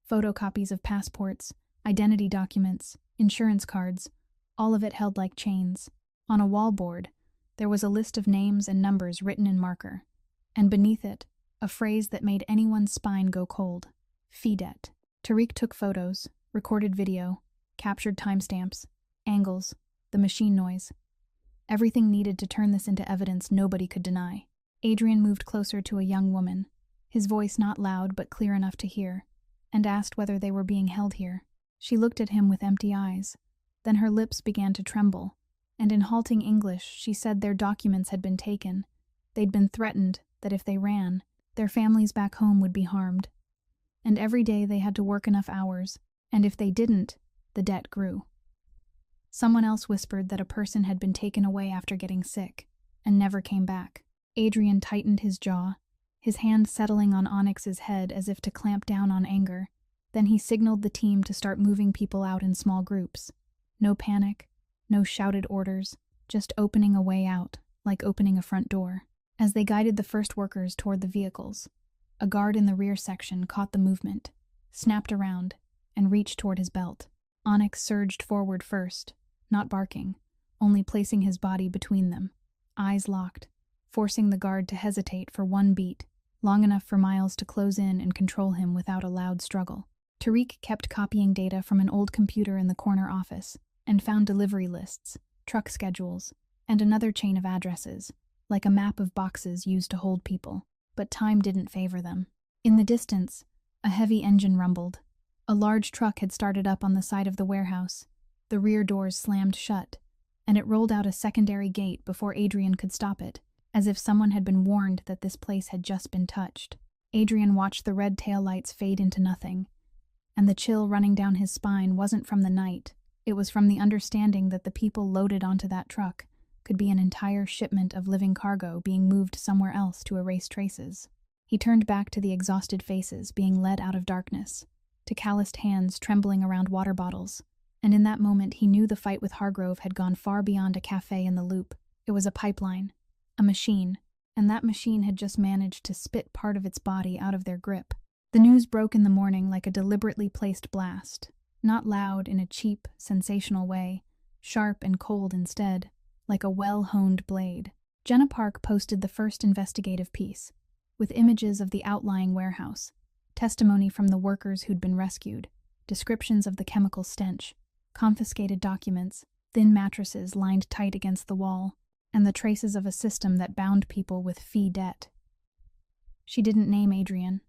Photocopies of passports, identity documents, insurance cards, all of it held like chains. On a wallboard, there was a list of names and numbers written in marker, and beneath it, a phrase that made anyone's spine go cold: FIDET. Tariq took photos, recorded video, captured timestamps, angles, the machine noise. Everything needed to turn this into evidence nobody could deny. Adrian moved closer to a young woman, his voice not loud but clear enough to hear, and asked whether they were being held here. She looked at him with empty eyes. Then her lips began to tremble, and in halting English she said their documents had been taken. They'd been threatened that if they ran, their families back home would be harmed. And every day they had to work enough hours, and if they didn't, the debt grew. Someone else whispered that a person had been taken away after getting sick, and never came back. Adrian tightened his jaw, his hand settling on Onyx's head as if to clamp down on anger. Then he signaled the team to start moving people out in small groups. No panic, no shouted orders, just opening a way out, like opening a front door. As they guided the first workers toward the vehicles, a guard in the rear section caught the movement, snapped around, and reached toward his belt. Onyx surged forward first, not barking, only placing his body between them, eyes locked, forcing the guard to hesitate for one beat, long enough for Miles to close in and control him without a loud struggle. Tariq kept copying data from an old computer in the corner office and found delivery lists, truck schedules, and another chain of addresses, like a map of boxes used to hold people. But time didn't favor them. In the distance, a heavy engine rumbled. A large truck had started up on the side of the warehouse. The rear doors slammed shut, and it rolled out a secondary gate before Adrian could stop it, as if someone had been warned that this place had just been touched. Adrian watched the red taillights fade into nothing, and the chill running down his spine wasn't from the night. It was from the understanding that the people loaded onto that truck could be an entire shipment of living cargo being moved somewhere else to erase traces. He turned back to the exhausted faces being led out of darkness, to calloused hands trembling around water bottles, and in that moment he knew the fight with Hargrove had gone far beyond a cafe in the loop. It was a pipeline, a machine, and that machine had just managed to spit part of its body out of their grip. The news broke in the morning like a deliberately placed blast, not loud in a cheap, sensational way, sharp and cold instead, like a well-honed blade. Jenna Park posted the first investigative piece, with images of the outlying warehouse, testimony from the workers who'd been rescued, descriptions of the chemical stench, confiscated documents, thin mattresses lined tight against the wall, and the traces of a system that bound people with fee debt. She didn't name Adrian.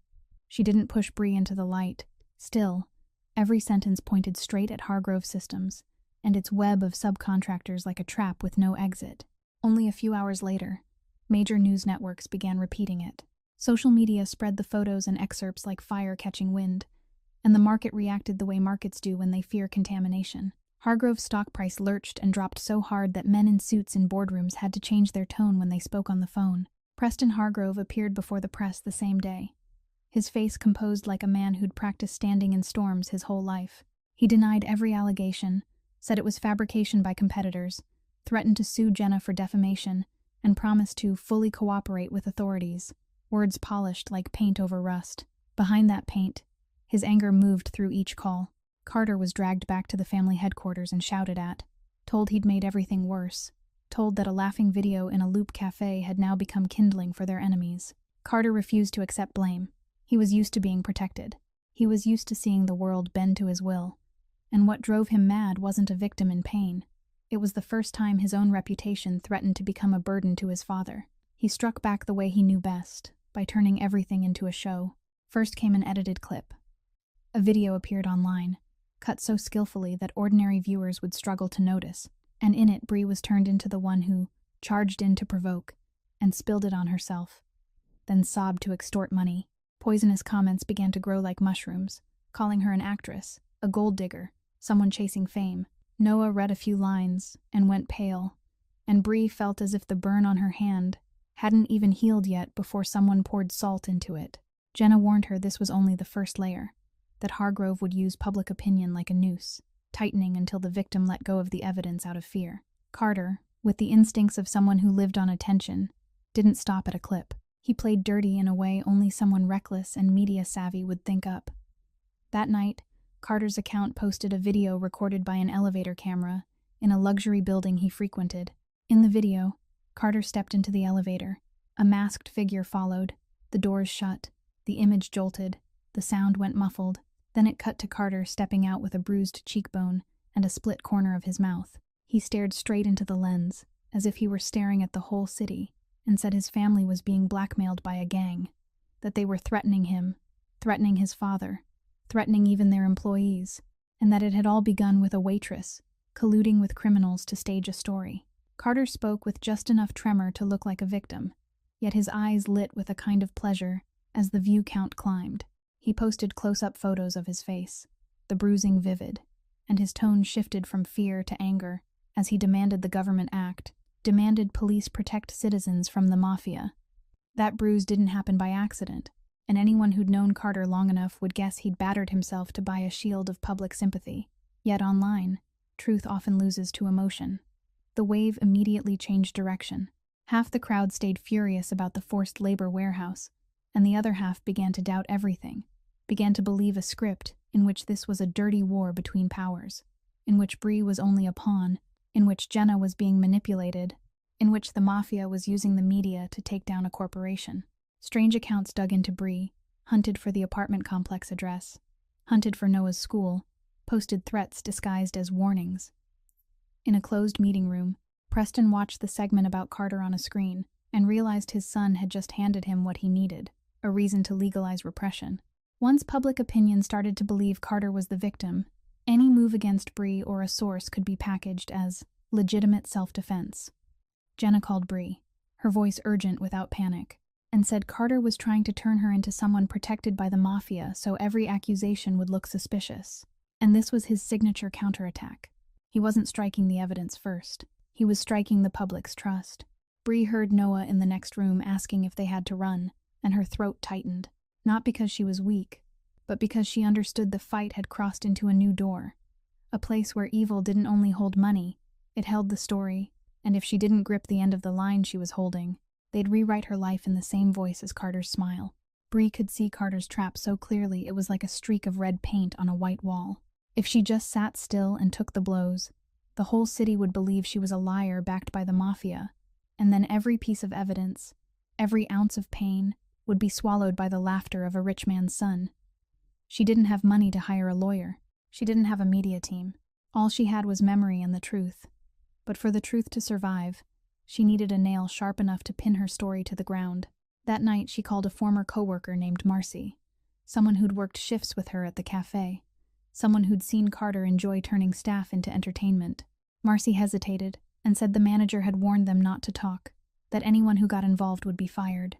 She didn't push Bree into the light. Still, every sentence pointed straight at Hargrove Systems and its web of subcontractors like a trap with no exit. Only a few hours later, major news networks began repeating it. Social media spread the photos and excerpts like fire catching wind, and the market reacted the way markets do when they fear contamination. Hargrove's stock price lurched and dropped so hard that men in suits in boardrooms had to change their tone when they spoke on the phone. Preston Hargrove appeared before the press the same day, his face composed like a man who'd practiced standing in storms his whole life. He denied every allegation, said it was fabrication by competitors, threatened to sue Jenna for defamation, and promised to fully cooperate with authorities, words polished like paint over rust. Behind that paint, his anger moved through each call. Carter was dragged back to the family headquarters and shouted at, told he'd made everything worse, told that a laughing video in a Loop cafe had now become kindling for their enemies. Carter refused to accept blame. He was used to being protected. He was used to seeing the world bend to his will. And what drove him mad wasn't a victim in pain. It was the first time his own reputation threatened to become a burden to his father. He struck back the way he knew best, by turning everything into a show. First came an edited clip. A video appeared online, cut so skillfully that ordinary viewers would struggle to notice, and in it Bree was turned into the one who charged in to provoke, and spilled it on herself, then sobbed to extort money. Poisonous comments began to grow like mushrooms, calling her an actress, a gold digger, someone chasing fame. Noah read a few lines and went pale, and Bree felt as if the burn on her hand hadn't even healed yet before someone poured salt into it. Jenna warned her this was only the first layer, that Hargrove would use public opinion like a noose, tightening until the victim let go of the evidence out of fear. Carter, with the instincts of someone who lived on attention, didn't stop at a clip. He played dirty in a way only someone reckless and media-savvy would think up. That night, Carter's account posted a video recorded by an elevator camera in a luxury building he frequented. In the video, Carter stepped into the elevator. A masked figure followed. The doors shut. The image jolted. The sound went muffled. Then it cut to Carter stepping out with a bruised cheekbone and a split corner of his mouth. He stared straight into the lens, as if he were staring at the whole city, and said his family was being blackmailed by a gang, that they were threatening him, threatening his father, threatening even their employees, and that it had all begun with a waitress, colluding with criminals to stage a story. Carter spoke with just enough tremor to look like a victim, yet his eyes lit with a kind of pleasure as the view count climbed. He posted close-up photos of his face, the bruising vivid, and his tone shifted from fear to anger as he demanded the government act, demanded police protect citizens from the Mafia. That bruise didn't happen by accident, and anyone who'd known Carter long enough would guess he'd battered himself to buy a shield of public sympathy. Yet online, truth often loses to emotion. The wave immediately changed direction. Half the crowd stayed furious about the forced labor warehouse, and the other half began to doubt everything, began to believe a script in which this was a dirty war between powers, in which Bree was only a pawn, in which Jenna was being manipulated, in which the Mafia was using the media to take down a corporation. Strange accounts dug into Bree, hunted for the apartment complex address, hunted for Noah's school, posted threats disguised as warnings. In a closed meeting room, Preston watched the segment about Carter on a screen and realized his son had just handed him what he needed, a reason to legalize repression. Once public opinion started to believe Carter was the victim, any move against Bree or a source could be packaged as legitimate self-defense. Jenna called Bree, her voice urgent without panic, and said Carter was trying to turn her into someone protected by the Mafia so every accusation would look suspicious. And this was his signature counterattack. He wasn't striking the evidence first. He was striking the public's trust. Bree heard Noah in the next room asking if they had to run, and her throat tightened. Not because she was weak, but because she understood the fight had crossed into a new door. A place where evil didn't only hold money, it held the story, and if she didn't grip the end of the line she was holding, they'd rewrite her life in the same voice as Carter's smile. Bree could see Carter's trap so clearly it was like a streak of red paint on a white wall. If she just sat still and took the blows, the whole city would believe she was a liar backed by the Mafia, and then every piece of evidence, every ounce of pain, would be swallowed by the laughter of a rich man's son. She didn't have money to hire a lawyer. She didn't have a media team. All she had was memory and the truth. But for the truth to survive, she needed a nail sharp enough to pin her story to the ground. That night she called a former coworker named Marcy, someone who'd worked shifts with her at the cafe, someone who'd seen Carter enjoy turning staff into entertainment. Marcy hesitated and said the manager had warned them not to talk, that anyone who got involved would be fired.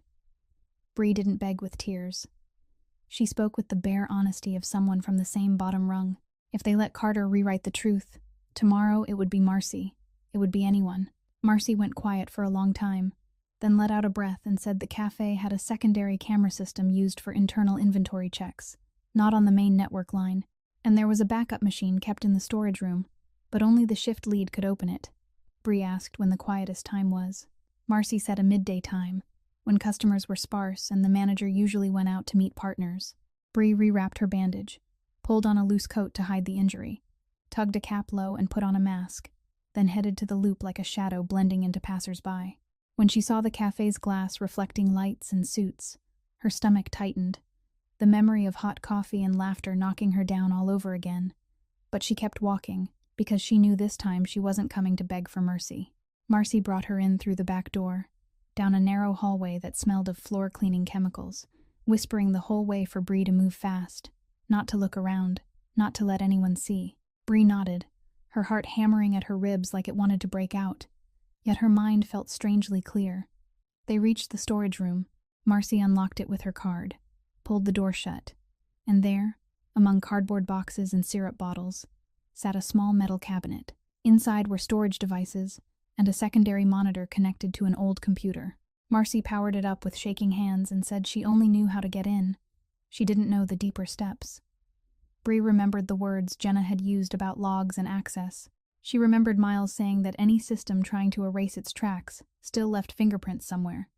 Bree didn't beg with tears. She spoke with the bare honesty of someone from the same bottom rung. If they let Carter rewrite the truth, tomorrow it would be Marcy. It would be anyone. Marcy went quiet for a long time, then let out a breath and said the cafe had a secondary camera system used for internal inventory checks, not on the main network line, and there was a backup machine kept in the storage room, but only the shift lead could open it. Bree asked when the quietest time was. Marcy said a midday time, when customers were sparse and the manager usually went out to meet partners. Bree rewrapped her bandage, pulled on a loose coat to hide the injury, tugged a cap low and put on a mask, then headed to the loop like a shadow blending into passers-by. When she saw the cafe's glass reflecting lights and suits, her stomach tightened, the memory of hot coffee and laughter knocking her down all over again. But she kept walking, because she knew this time she wasn't coming to beg for mercy. Marcy brought her in through the back door, down a narrow hallway that smelled of floor-cleaning chemicals, whispering the whole way for Bree to move fast, not to look around, not to let anyone see. Bree nodded, her heart hammering at her ribs like it wanted to break out, yet her mind felt strangely clear. They reached the storage room. Marcy unlocked it with her card, pulled the door shut, and there, among cardboard boxes and syrup bottles, sat a small metal cabinet. Inside were storage devices and a secondary monitor connected to an old computer. Marcy powered it up with shaking hands and said she only knew how to get in. She didn't know the deeper steps. Bree remembered the words Jenna had used about logs and access. She remembered Miles saying that any system trying to erase its tracks still left fingerprints somewhere,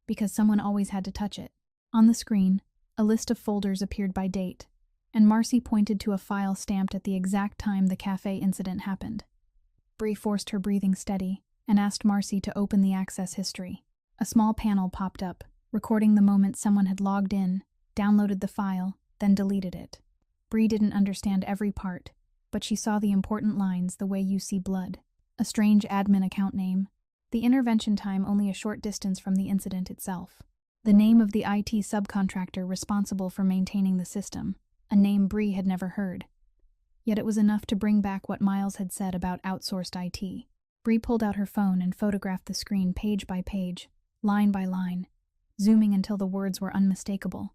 because someone always had to touch it. On the screen, a list of folders appeared by date, and Marcy pointed to a file stamped at the exact time the cafe incident happened. Bree forced her breathing steady and asked Marcy to open the access history. A small panel popped up, recording the moment someone had logged in, downloaded the file, then deleted it. Bree didn't understand every part, but she saw the important lines the way you see blood. A strange admin account name. The intervention time only a short distance from the incident itself. The name of the IT subcontractor responsible for maintaining the system, a name Bree had never heard. Yet it was enough to bring back what Miles had said about outsourced IT. Bree pulled out her phone and photographed the screen page by page, line by line, zooming until the words were unmistakable.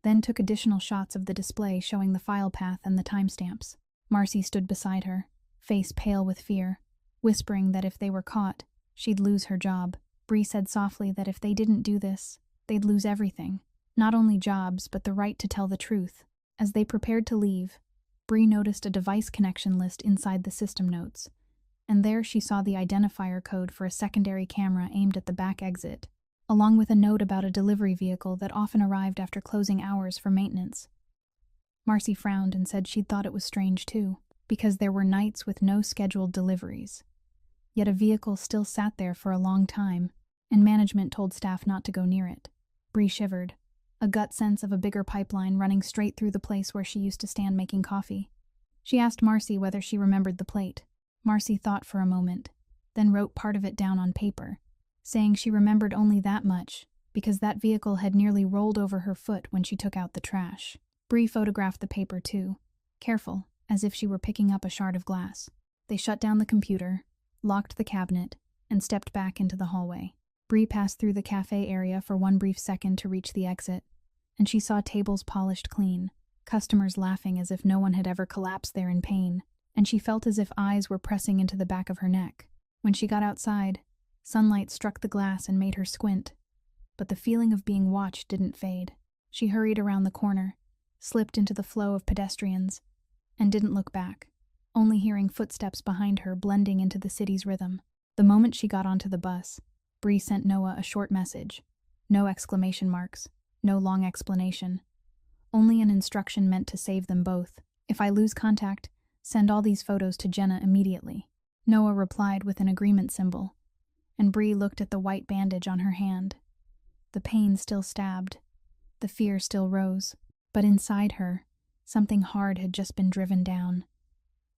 Then took additional shots of the display showing the file path and the timestamps. Marcy stood beside her, face pale with fear, whispering that if they were caught, she'd lose her job. Bree said softly that if they didn't do this, they'd lose everything, not only jobs but the right to tell the truth. As they prepared to leave, Bree noticed a device connection list inside the system notes, and there she saw the identifier code for a secondary camera aimed at the back exit, along with a note about a delivery vehicle that often arrived after closing hours for maintenance. Marcy frowned and said she'd thought it was strange too, because there were nights with no scheduled deliveries. Yet a vehicle still sat there for a long time, and management told staff not to go near it. Bree shivered, a gut sense of a bigger pipeline running straight through the place where she used to stand making coffee. She asked Marcy whether she remembered the plate. Marcy thought for a moment, then wrote part of it down on paper, saying she remembered only that much, because that vehicle had nearly rolled over her foot when she took out the trash. Bree photographed the paper too, careful, as if she were picking up a shard of glass. They shut down the computer, locked the cabinet, and stepped back into the hallway. Bree passed through the cafe area for one brief second to reach the exit, and she saw tables polished clean, customers laughing as if no one had ever collapsed there in pain, and she felt as if eyes were pressing into the back of her neck. When she got outside, sunlight struck the glass and made her squint, but the feeling of being watched didn't fade. She hurried around the corner, slipped into the flow of pedestrians, and didn't look back, only hearing footsteps behind her blending into the city's rhythm. The moment she got onto the bus, Bree sent Noah a short message. No exclamation marks, no long explanation. Only an instruction meant to save them both. If I lose contact, send all these photos to Jenna immediately. Noah replied with an agreement symbol, and Bree looked at the white bandage on her hand. The pain still stabbed. The fear still rose. But inside her, something hard had just been driven down.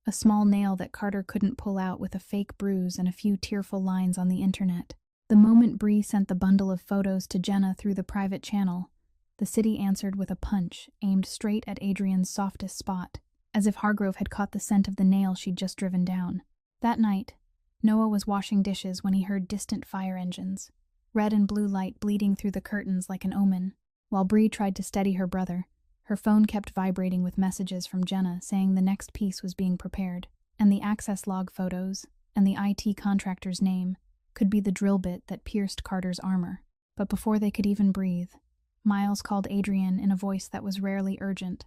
A small nail that Carter couldn't pull out with a fake bruise and a few tearful lines on the internet. The moment Bree sent the bundle of photos to Jenna through the private channel, the city answered with a punch aimed straight at Adrian's softest spot, as if Hargrove had caught the scent of the nail she'd just driven down. That night, Noah was washing dishes when he heard distant fire engines, red and blue light bleeding through the curtains like an omen. While Bree tried to steady her brother, her phone kept vibrating with messages from Jenna saying the next piece was being prepared, and the access log photos, and the IT contractor's name, could be the drill bit that pierced Carter's armor. But before they could even breathe, Miles called Adrian in a voice that was rarely urgent.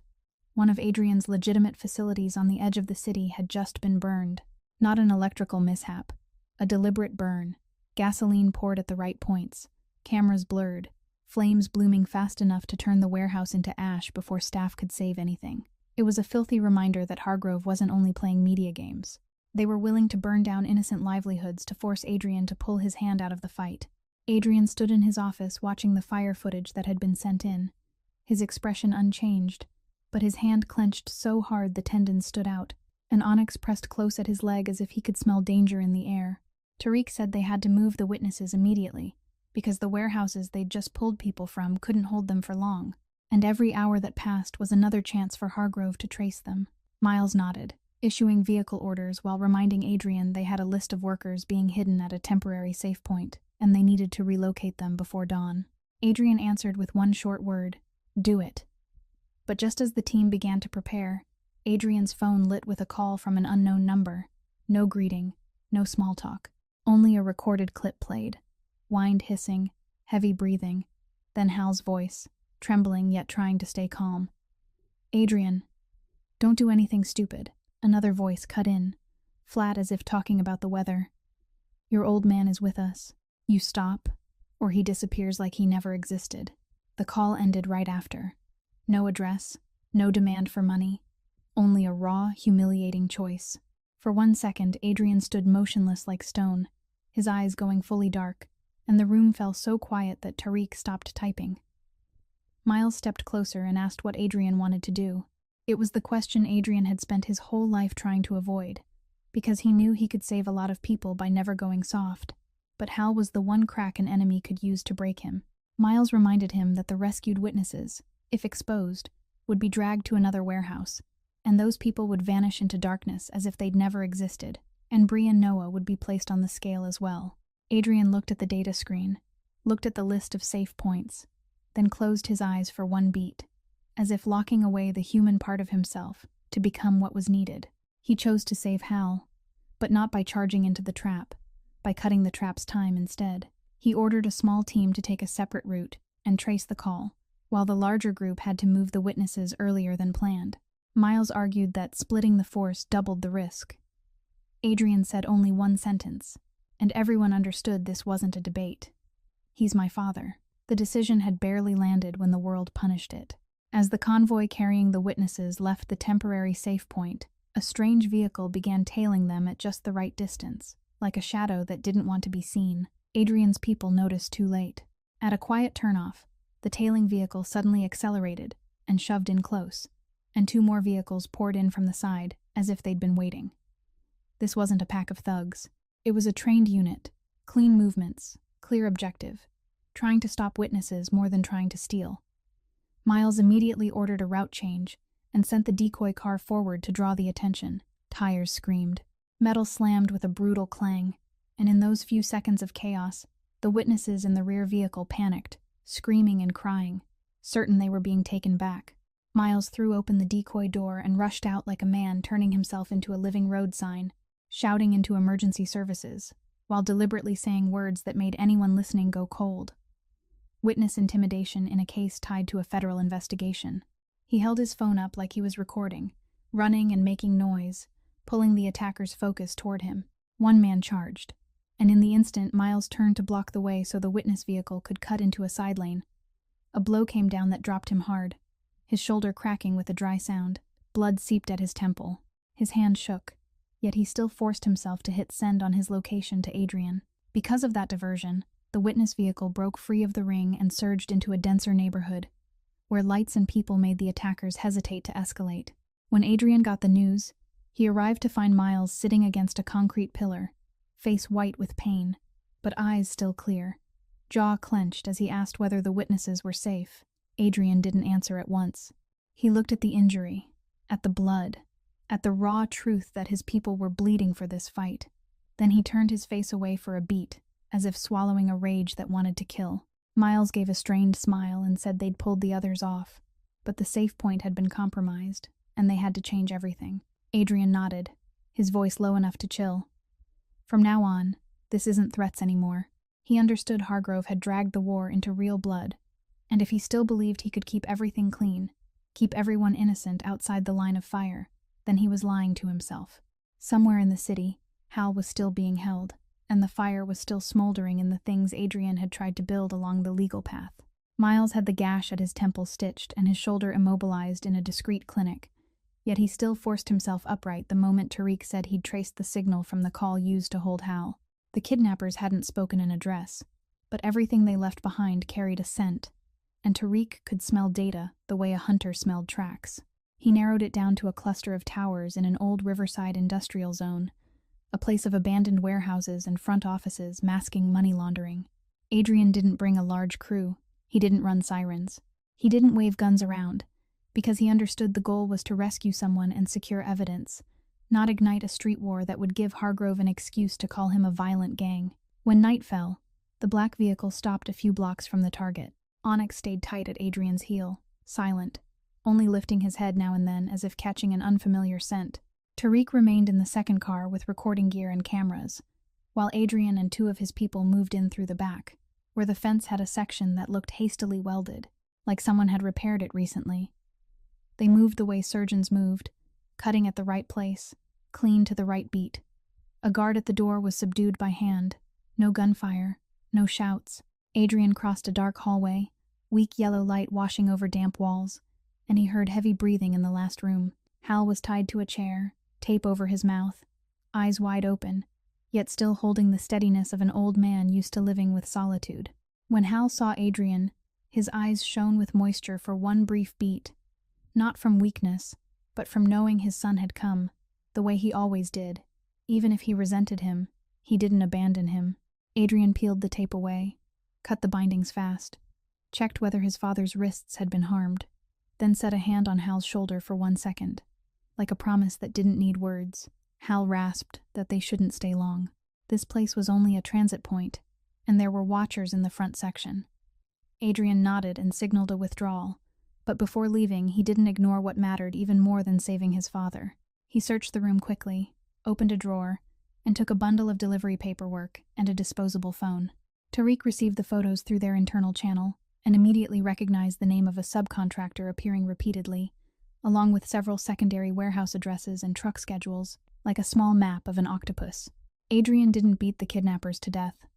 One of Adrian's legitimate facilities on the edge of the city had just been burned. Not an electrical mishap, a deliberate burn. Gasoline poured at the right points, cameras blurred, flames blooming fast enough to turn the warehouse into ash before staff could save anything. It was a filthy reminder that Hargrove wasn't only playing media games. They were willing to burn down innocent livelihoods to force Adrian to pull his hand out of the fight. Adrian stood in his office watching the fire footage that had been sent in, his expression unchanged, but his hand clenched so hard the tendons stood out, and Onyx pressed close at his leg as if he could smell danger in the air. Tariq said they had to move the witnesses immediately, because the warehouses they'd just pulled people from couldn't hold them for long, and every hour that passed was another chance for Hargrove to trace them. Miles nodded, issuing vehicle orders while reminding Adrian they had a list of workers being hidden at a temporary safe point, and they needed to relocate them before dawn. Adrian answered with one short word: "Do it." But just as the team began to prepare, Adrian's phone lit with a call from an unknown number. No greeting, no small talk. Only a recorded clip played. Whined hissing, heavy breathing, then Hal's voice, trembling yet trying to stay calm. "Adrian, don't do anything stupid." Another voice cut in, flat as if talking about the weather. "Your old man is with us. You stop, or he disappears like he never existed." The call ended right after. No address, no demand for money, only a raw, humiliating choice. For 1 second, Adrian stood motionless like stone, his eyes going fully dark, and the room fell so quiet that Tariq stopped typing. Miles stepped closer and asked what Adrian wanted to do. It was the question Adrian had spent his whole life trying to avoid, because he knew he could save a lot of people by never going soft. But Hal was the one crack an enemy could use to break him. Miles reminded him that the rescued witnesses, if exposed, would be dragged to another warehouse, and those people would vanish into darkness as if they'd never existed, and Bree and Noah would be placed on the scale as well. Adrian looked at the data screen, looked at the list of safe points, then closed his eyes for one beat, as if locking away the human part of himself to become what was needed. He chose to save Hal, but not by charging into the trap, by cutting the trap's time instead. He ordered a small team to take a separate route and trace the call, while the larger group had to move the witnesses earlier than planned. Miles argued that splitting the force doubled the risk. Adrian said only one sentence, and everyone understood this wasn't a debate. "He's my father." The decision had barely landed when the world punished it. As the convoy carrying the witnesses left the temporary safe point, a strange vehicle began tailing them at just the right distance, like a shadow that didn't want to be seen. Adrian's people noticed too late. At a quiet turnoff, the tailing vehicle suddenly accelerated and shoved in close, and 2 more vehicles poured in from the side, as if they'd been waiting. This wasn't a pack of thugs. It was a trained unit, clean movements, clear objective, trying to stop witnesses more than trying to steal. Miles immediately ordered a route change and sent the decoy car forward to draw the attention. Tires screamed. Metal slammed with a brutal clang, and in those few seconds of chaos, the witnesses in the rear vehicle panicked, screaming and crying, certain they were being taken back. Miles threw open the decoy door and rushed out like a man turning himself into a living road sign, shouting into emergency services, while deliberately saying words that made anyone listening go cold. Witness intimidation in a case tied to a federal investigation. He held his phone up like he was recording, running and making noise, pulling the attacker's focus toward him. One man charged, and in the instant Miles turned to block the way so the witness vehicle could cut into a side lane. A blow came down that dropped him hard, his shoulder cracking with a dry sound. Blood seeped at his temple. His hand shook, yet he still forced himself to hit send on his location to Adrian. Because of that diversion, the witness vehicle broke free of the ring and surged into a denser neighborhood, where lights and people made the attackers hesitate to escalate. When Adrian got the news, he arrived to find Miles sitting against a concrete pillar, face white with pain, but eyes still clear. Jaw clenched as he asked whether the witnesses were safe. Adrian didn't answer at once. He looked at the injury, at the blood, at the raw truth that his people were bleeding for this fight. Then he turned his face away for a beat, as if swallowing a rage that wanted to kill. Miles gave a strained smile and said they'd pulled the others off, but the safe point had been compromised, and they had to change everything. Adrian nodded, his voice low enough to chill. From now on, this isn't threats anymore. He understood Hargrove had dragged the war into real blood, and if he still believed he could keep everything clean, keep everyone innocent outside the line of fire, then he was lying to himself. Somewhere in the city, Hal was still being held, and the fire was still smoldering in the things Adrian had tried to build along the legal path. Miles had the gash at his temple stitched and his shoulder immobilized in a discreet clinic, yet he still forced himself upright the moment Tariq said he'd traced the signal from the call used to hold Hal. The kidnappers hadn't spoken an address, but everything they left behind carried a scent, and Tariq could smell data the way a hunter smelled tracks. He narrowed it down to a cluster of towers in an old riverside industrial zone, a place of abandoned warehouses and front offices masking money laundering. Adrian didn't bring a large crew. He didn't run sirens. He didn't wave guns around, because he understood the goal was to rescue someone and secure evidence, not ignite a street war that would give Hargrove an excuse to call him a violent gang. When night fell, the black vehicle stopped a few blocks from the target. Onyx stayed tight at Adrian's heel, silent, only lifting his head now and then as if catching an unfamiliar scent. Tariq remained in the second car with recording gear and cameras, while Adrian and two of his people moved in through the back, where the fence had a section that looked hastily welded, like someone had repaired it recently. They moved the way surgeons moved, cutting at the right place, clean to the right beat. A guard at the door was subdued by hand. No gunfire, no shouts. Adrian crossed a dark hallway, weak yellow light washing over damp walls, and he heard heavy breathing in the last room. Hal was tied to a chair, tape over his mouth, eyes wide open, yet still holding the steadiness of an old man used to living with solitude. When Hal saw Adrian, his eyes shone with moisture for one brief beat, not from weakness, but from knowing his son had come, the way he always did. Even if he resented him, he didn't abandon him. Adrian peeled the tape away, cut the bindings fast, checked whether his father's wrists had been harmed, then set a hand on Hal's shoulder for 1 second. Like a promise that didn't need words, Hal rasped that they shouldn't stay long. This place was only a transit point, and there were watchers in the front section. Adrian nodded and signaled a withdrawal, but before leaving, he didn't ignore what mattered even more than saving his father. He searched the room quickly, opened a drawer, and took a bundle of delivery paperwork and a disposable phone. Tariq received the photos through their internal channel and immediately recognized the name of a subcontractor appearing repeatedly, along with several secondary warehouse addresses and truck schedules, like a small map of an octopus. Adrian didn't beat the kidnappers to death.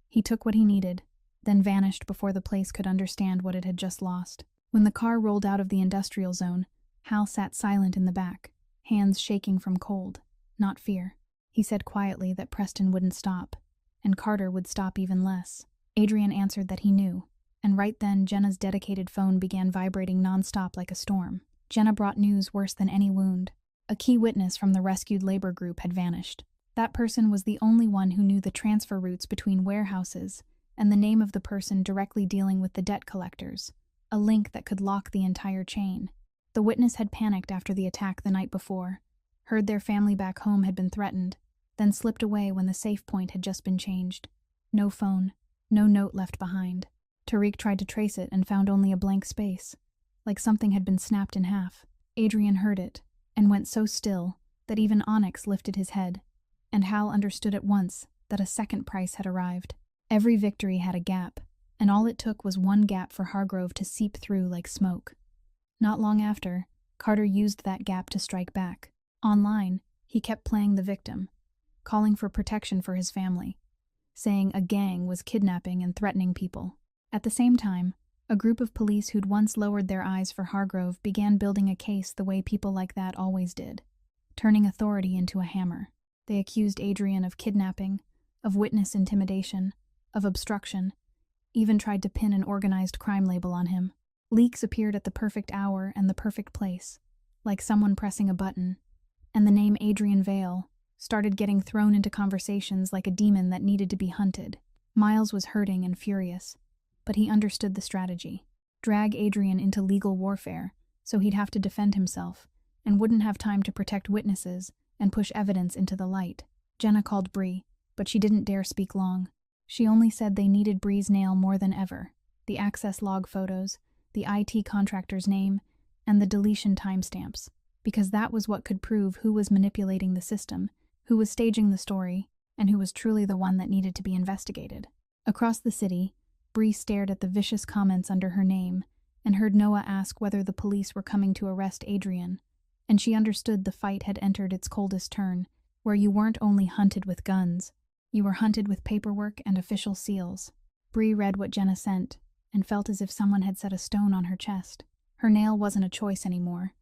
He took what he needed, then vanished before the place could understand what it had just lost. When the car rolled out of the industrial zone, Hal sat silent in the back, hands shaking from cold, not fear. He said quietly that Preston wouldn't stop, and Carter would stop even less. Adrian answered that he knew, and right then Jenna's dedicated phone began vibrating nonstop like a storm. Jenna brought news worse than any wound. A key witness from the rescued labor group had vanished. That person was the only one who knew the transfer routes between warehouses and the name of the person directly dealing with the debt collectors, a link that could lock the entire chain. The witness had panicked after the attack the night before, heard their family back home had been threatened, then slipped away when the safe point had just been changed. No phone, no note left behind. Tariq tried to trace it and found only a blank space, like something had been snapped in half. Adrian heard it, and went so still that even Onyx lifted his head, and Hal understood at once that a second price had arrived. Every victory had a gap, and all it took was one gap for Hargrove to seep through like smoke. Not long after, Carter used that gap to strike back. Online, he kept playing the victim, calling for protection for his family, saying a gang was kidnapping and threatening people. At the same time, a group of police who'd once lowered their eyes for Hargrove began building a case the way people like that always did, turning authority into a hammer. They accused Adrian of kidnapping, of witness intimidation, of obstruction, even tried to pin an organized crime label on him. Leaks appeared at the perfect hour and the perfect place, like someone pressing a button, and the name Adrian Vale started getting thrown into conversations like a demon that needed to be hunted. Miles was hurting and furious, but he understood the strategy. Drag Adrian into legal warfare, so he'd have to defend himself, and wouldn't have time to protect witnesses and push evidence into the light. Jenna called Bree, but she didn't dare speak long. She only said they needed Bree's nail more than ever, the access log photos, the IT contractor's name, and the deletion timestamps, because that was what could prove who was manipulating the system, who was staging the story, and who was truly the one that needed to be investigated. Across the city, Bree stared at the vicious comments under her name and heard Noah ask whether the police were coming to arrest Adrian, and she understood the fight had entered its coldest turn, where you weren't only hunted with guns, you were hunted with paperwork and official seals. Bree read what Jenna sent and felt as if someone had set a stone on her chest. Her nail wasn't a choice anymore.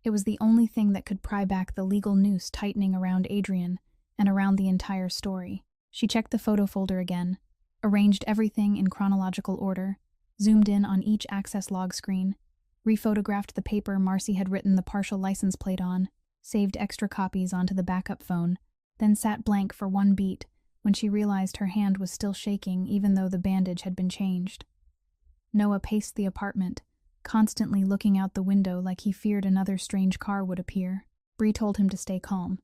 It was the only thing that could pry back the legal noose tightening around Adrian and around the entire story. She checked the photo folder again, arranged everything in chronological order, zoomed in on each access log screen, rephotographed the paper Marcy had written the partial license plate on, saved extra copies onto the backup phone, then sat blank for one beat when she realized her hand was still shaking even though the bandage had been changed. Noah paced the apartment, constantly looking out the window like he feared another strange car would appear. Bree told him to stay calm,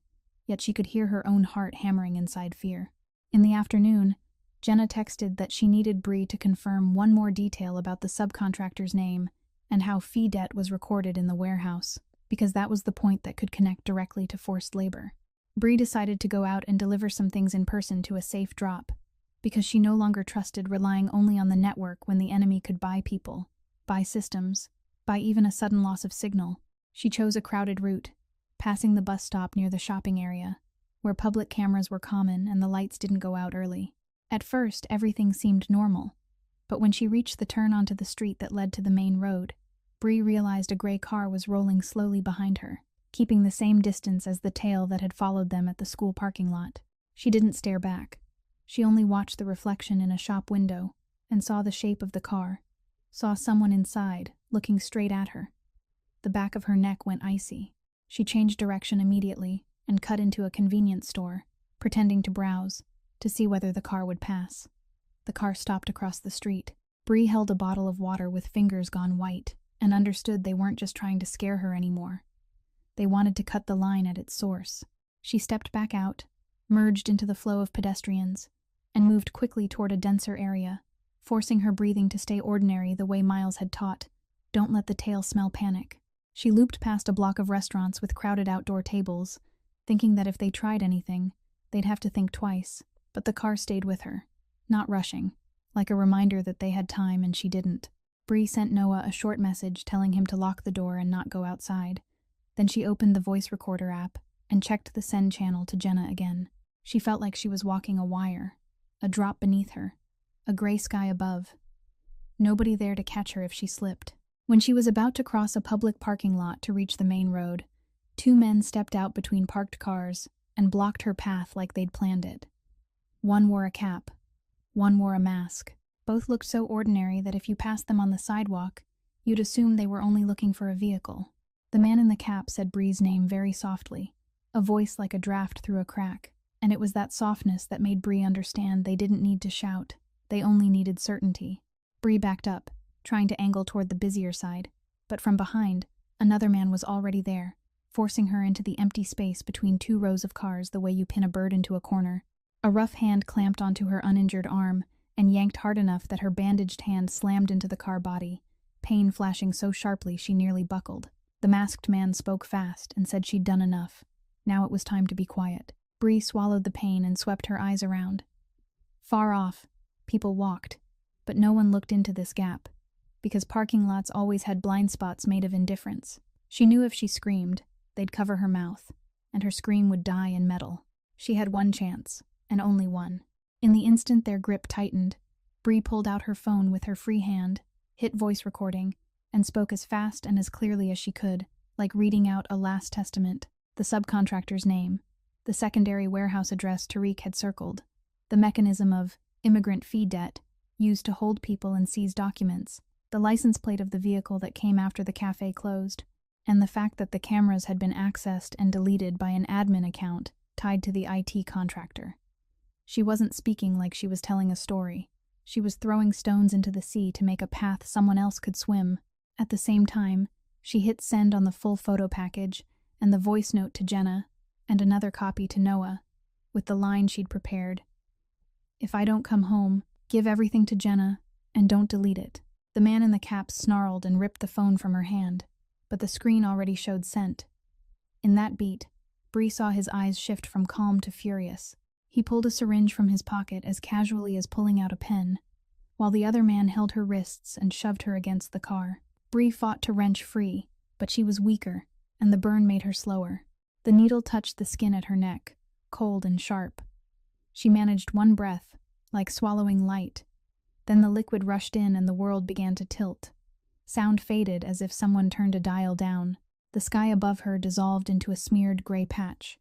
yet she could hear her own heart hammering inside fear. In the afternoon, Jenna texted that she needed Bree to confirm one more detail about the subcontractor's name and how fee debt was recorded in the warehouse, because that was the point that could connect directly to forced labor. Bree decided to go out and deliver some things in person to a safe drop, because she no longer trusted relying only on the network when the enemy could buy people, buy systems, buy even a sudden loss of signal. She chose a crowded route, passing the bus stop near the shopping area, where public cameras were common and the lights didn't go out early. At first, everything seemed normal, but when she reached the turn onto the street that led to the main road, Bree realized a gray car was rolling slowly behind her, keeping the same distance as the tail that had followed them at the school parking lot. She didn't stare back. She only watched the reflection in a shop window and saw the shape of the car, saw someone inside, looking straight at her. The back of her neck went icy. She changed direction immediately and cut into a convenience store, pretending to browse, to see whether the car would pass. The car stopped across the street. Bree held a bottle of water with fingers gone white and understood they weren't just trying to scare her anymore. They wanted to cut the line at its source. She stepped back out, merged into the flow of pedestrians, and moved quickly toward a denser area, forcing her breathing to stay ordinary the way Miles had taught. Don't let the tail smell panic. She looped past a block of restaurants with crowded outdoor tables, thinking that if they tried anything, they'd have to think twice. But the car stayed with her, not rushing, like a reminder that they had time and she didn't. Bree sent Noah a short message telling him to lock the door and not go outside. Then she opened the voice recorder app and checked the send channel to Jenna again. She felt like she was walking a wire, a drop beneath her, a gray sky above. Nobody there to catch her if she slipped. When she was about to cross a public parking lot to reach the main road, two men stepped out between parked cars and blocked her path like they'd planned it. One wore a cap, one wore a mask. Both looked so ordinary that if you passed them on the sidewalk, you'd assume they were only looking for a vehicle. The man in the cap said Bree's name very softly, a voice like a draft through a crack, and it was that softness that made Bree understand they didn't need to shout. They only needed certainty. Bree backed up, trying to angle toward the busier side, but from behind, another man was already there, forcing her into the empty space between two rows of cars the way you pin a bird into a corner. A rough hand clamped onto her uninjured arm and yanked hard enough that her bandaged hand slammed into the car body, pain flashing so sharply she nearly buckled. The masked man spoke fast and said she'd done enough. Now it was time to be quiet. Bree swallowed the pain and swept her eyes around. Far off, people walked, but no one looked into this gap, because parking lots always had blind spots made of indifference. She knew if she screamed, they'd cover her mouth, and her scream would die in metal. She had one chance, and only one. In the instant their grip tightened, Bree pulled out her phone with her free hand, hit voice recording, and spoke as fast and as clearly as she could, like reading out a last testament. The subcontractor's name, the secondary warehouse address Tariq had circled, the mechanism of immigrant fee debt used to hold people and seize documents, the license plate of the vehicle that came after the cafe closed, and the fact that the cameras had been accessed and deleted by an admin account tied to the IT contractor. She wasn't speaking like she was telling a story. She was throwing stones into the sea to make a path someone else could swim. At the same time, she hit send on the full photo package and the voice note to Jenna, and another copy to Noah, with the line she'd prepared. "If I don't come home, give everything to Jenna, and don't delete it." The man in the cap snarled and ripped the phone from her hand, but the screen already showed sent. In that beat, Bree saw his eyes shift from calm to furious. He pulled a syringe from his pocket as casually as pulling out a pen, while the other man held her wrists and shoved her against the car. Bree fought to wrench free, but she was weaker, and the burn made her slower. The needle touched the skin at her neck, cold and sharp. She managed one breath, like swallowing light. Then the liquid rushed in and the world began to tilt. Sound faded as if someone turned a dial down. The sky above her dissolved into a smeared gray patch.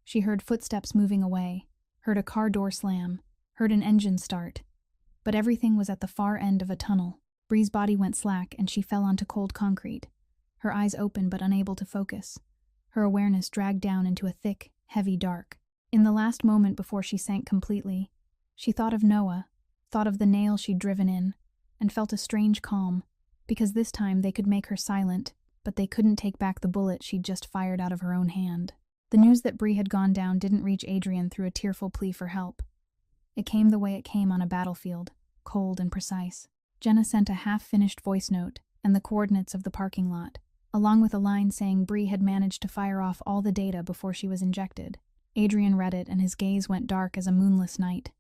She heard footsteps moving away, heard a car door slam, heard an engine start. But everything was at the far end of a tunnel. Bree's body went slack and she fell onto cold concrete, her eyes open but unable to focus. Her awareness dragged down into a thick, heavy dark. In the last moment before she sank completely, she thought of Noah, thought of the nail she'd driven in, and felt a strange calm, because this time they could make her silent, but they couldn't take back the bullet she'd just fired out of her own hand. The news that Bree had gone down didn't reach Adrian through a tearful plea for help. It came the way it came on a battlefield, cold and precise. Jenna sent a half-finished voice note and the coordinates of the parking lot, along with a line saying Bree had managed to fire off all the data before she was injected. Adrian read it and his gaze went dark as a moonless night.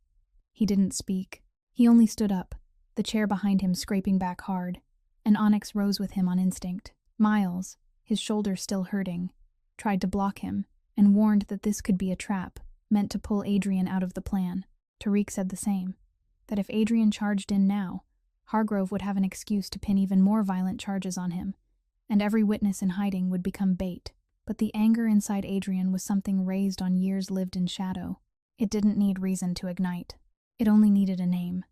He didn't speak. He only stood up, the chair behind him scraping back hard, and Onyx rose with him on instinct. Miles, his shoulder still hurting, tried to block him, and warned that this could be a trap, meant to pull Adrian out of the plan. Tariq said the same, that if Adrian charged in now, Hargrove would have an excuse to pin even more violent charges on him, and every witness in hiding would become bait. But the anger inside Adrian was something raised on years lived in shadow. It didn't need reason to ignite. It only needed a name,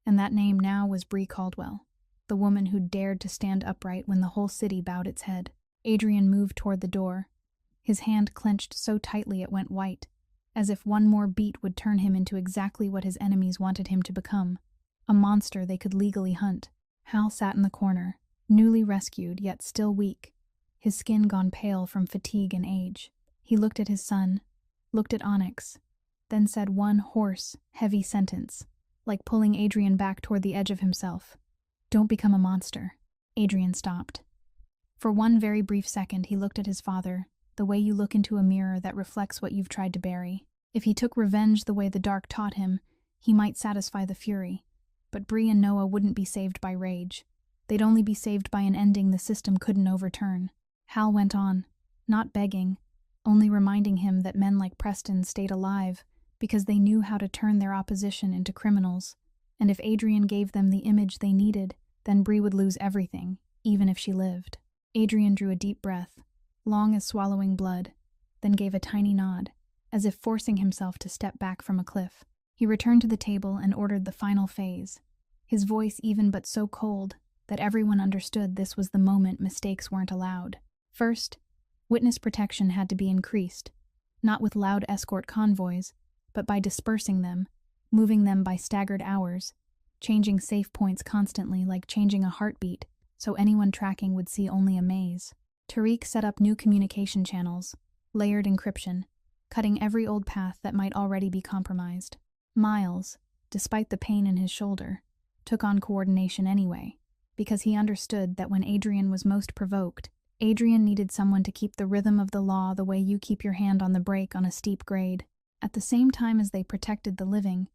and that name now was Bree Caldwell, the woman who dared to stand upright when the whole city bowed its head. Adrian moved toward the door, his hand clenched so tightly it went white, as if one more beat would turn him into exactly what his enemies wanted him to become, a monster they could legally hunt. Hal sat in the corner, newly rescued yet still weak, his skin gone pale from fatigue and age. He looked at his son, looked at Onyx, then said one hoarse, heavy sentence, like pulling Adrian back toward the edge of himself. "Don't become a monster." Adrian stopped. For one very brief second he looked at his father, the way you look into a mirror that reflects what you've tried to bury. If he took revenge the way the dark taught him, he might satisfy the fury. But Bree and Noah wouldn't be saved by rage. They'd only be saved by an ending the system couldn't overturn. Hal went on, not begging, only reminding him that men like Preston stayed alive because they knew how to turn their opposition into criminals, and if Adrian gave them the image they needed, then Bree would lose everything, even if she lived. Adrian drew a deep breath, long as swallowing blood, then gave a tiny nod, as if forcing himself to step back from a cliff. He returned to the table and ordered the final phase, his voice even but so cold that everyone understood this was the moment mistakes weren't allowed. First, witness protection had to be increased, not with loud escort convoys, but by dispersing them, moving them by staggered hours, changing safe points constantly like changing a heartbeat, so anyone tracking would see only a maze. Tariq set up new communication channels, layered encryption, cutting every old path that might already be compromised. Miles, despite the pain in his shoulder, took on coordination anyway, because he understood that when Adrian was most provoked, Adrian needed someone to keep the rhythm of the law the way you keep your hand on the brake on a steep grade. At the same time as they protected the living,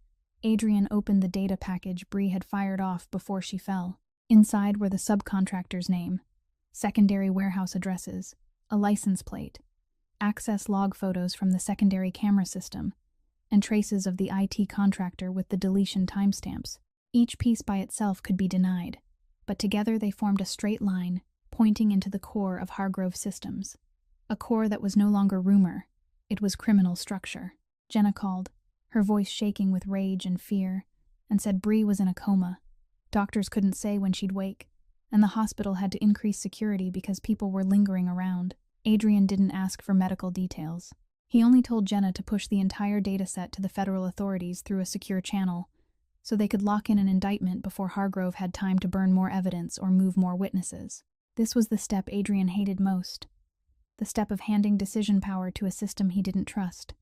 Adrian opened the data package Bree had fired off before she fell. Inside were the subcontractor's name, secondary warehouse addresses, a license plate, access log photos from the secondary camera system, and traces of the IT contractor with the deletion timestamps. Each piece by itself could be denied, but together they formed a straight line, pointing into the core of Hargrove Systems. A core that was no longer rumor, it was criminal structure. Jenna called, her voice shaking with rage and fear, and said Bree was in a coma. Doctors couldn't say when she'd wake, and the hospital had to increase security because people were lingering around. Adrian didn't ask for medical details. He only told Jenna to push the entire dataset to the federal authorities through a secure channel, so they could lock in an indictment before Hargrove had time to burn more evidence or move more witnesses. This was the step Adrian hated most. The step of handing decision power to a system he didn't trust.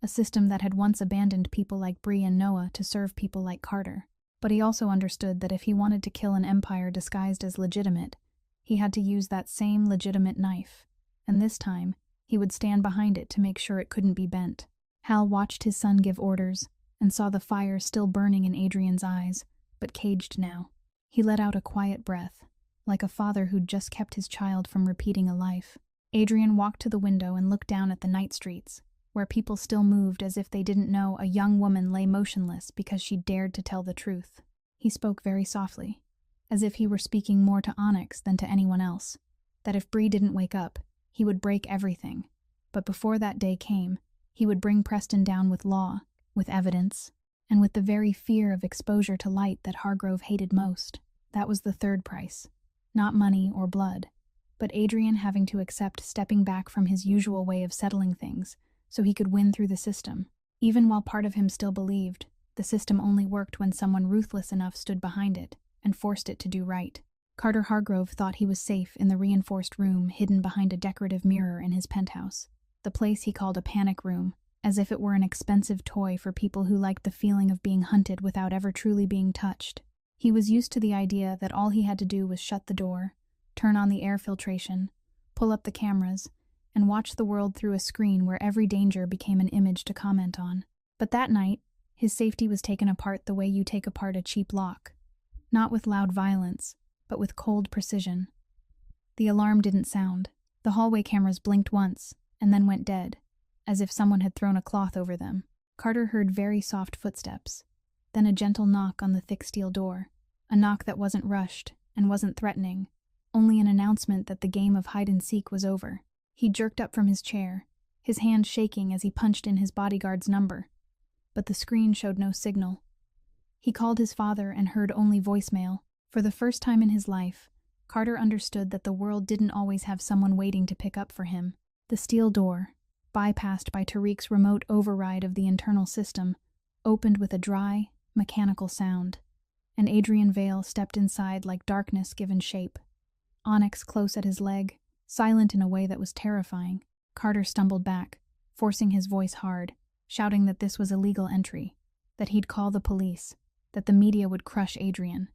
A system that had once abandoned people like Bree and Noah to serve people like Carter. But he also understood that if he wanted to kill an empire disguised as legitimate, he had to use that same legitimate knife. And this time, he would stand behind it to make sure it couldn't be bent. Hal watched his son give orders, and saw the fire still burning in Adrian's eyes, but caged now. He let out a quiet breath, like a father who'd just kept his child from repeating a life. Adrian walked to the window and looked down at the night streets, where people still moved as if they didn't know a young woman lay motionless because she dared to tell the truth. He spoke very softly, as if he were speaking more to Onyx than to anyone else, that if Bree didn't wake up, he would break everything. But before that day came, he would bring Preston down with law, with evidence, and with the very fear of exposure to light that Hargrove hated most. That was the third price. Not money or blood, but Adrian having to accept stepping back from his usual way of settling things so he could win through the system. Even while part of him still believed, the system only worked when someone ruthless enough stood behind it and forced it to do right. Carter Hargrove thought he was safe in the reinforced room hidden behind a decorative mirror in his penthouse, the place he called a panic room, as if it were an expensive toy for people who liked the feeling of being hunted without ever truly being touched. He was used to the idea that all he had to do was shut the door, turn on the air filtration, pull up the cameras, and watch the world through a screen where every danger became an image to comment on. But that night, his safety was taken apart the way you take apart a cheap lock. Not with loud violence, but with cold precision. The alarm didn't sound. The hallway cameras blinked once, and then went dead, as if someone had thrown a cloth over them. Carter heard very soft footsteps, then a gentle knock on the thick steel door, a knock that wasn't rushed and wasn't threatening, only an announcement that the game of hide-and-seek was over. He jerked up from his chair, his hand shaking as he punched in his bodyguard's number, but the screen showed no signal. He called his father and heard only voicemail. For the first time in his life, Carter understood that the world didn't always have someone waiting to pick up for him. The steel door, bypassed by Tariq's remote override of the internal system, opened with a dry, mechanical sound, and Adrian Vale stepped inside like darkness given shape. Onyx close at his leg, silent in a way that was terrifying. Carter stumbled back, forcing his voice hard, shouting that this was illegal entry, that he'd call the police, that the media would crush Adrian.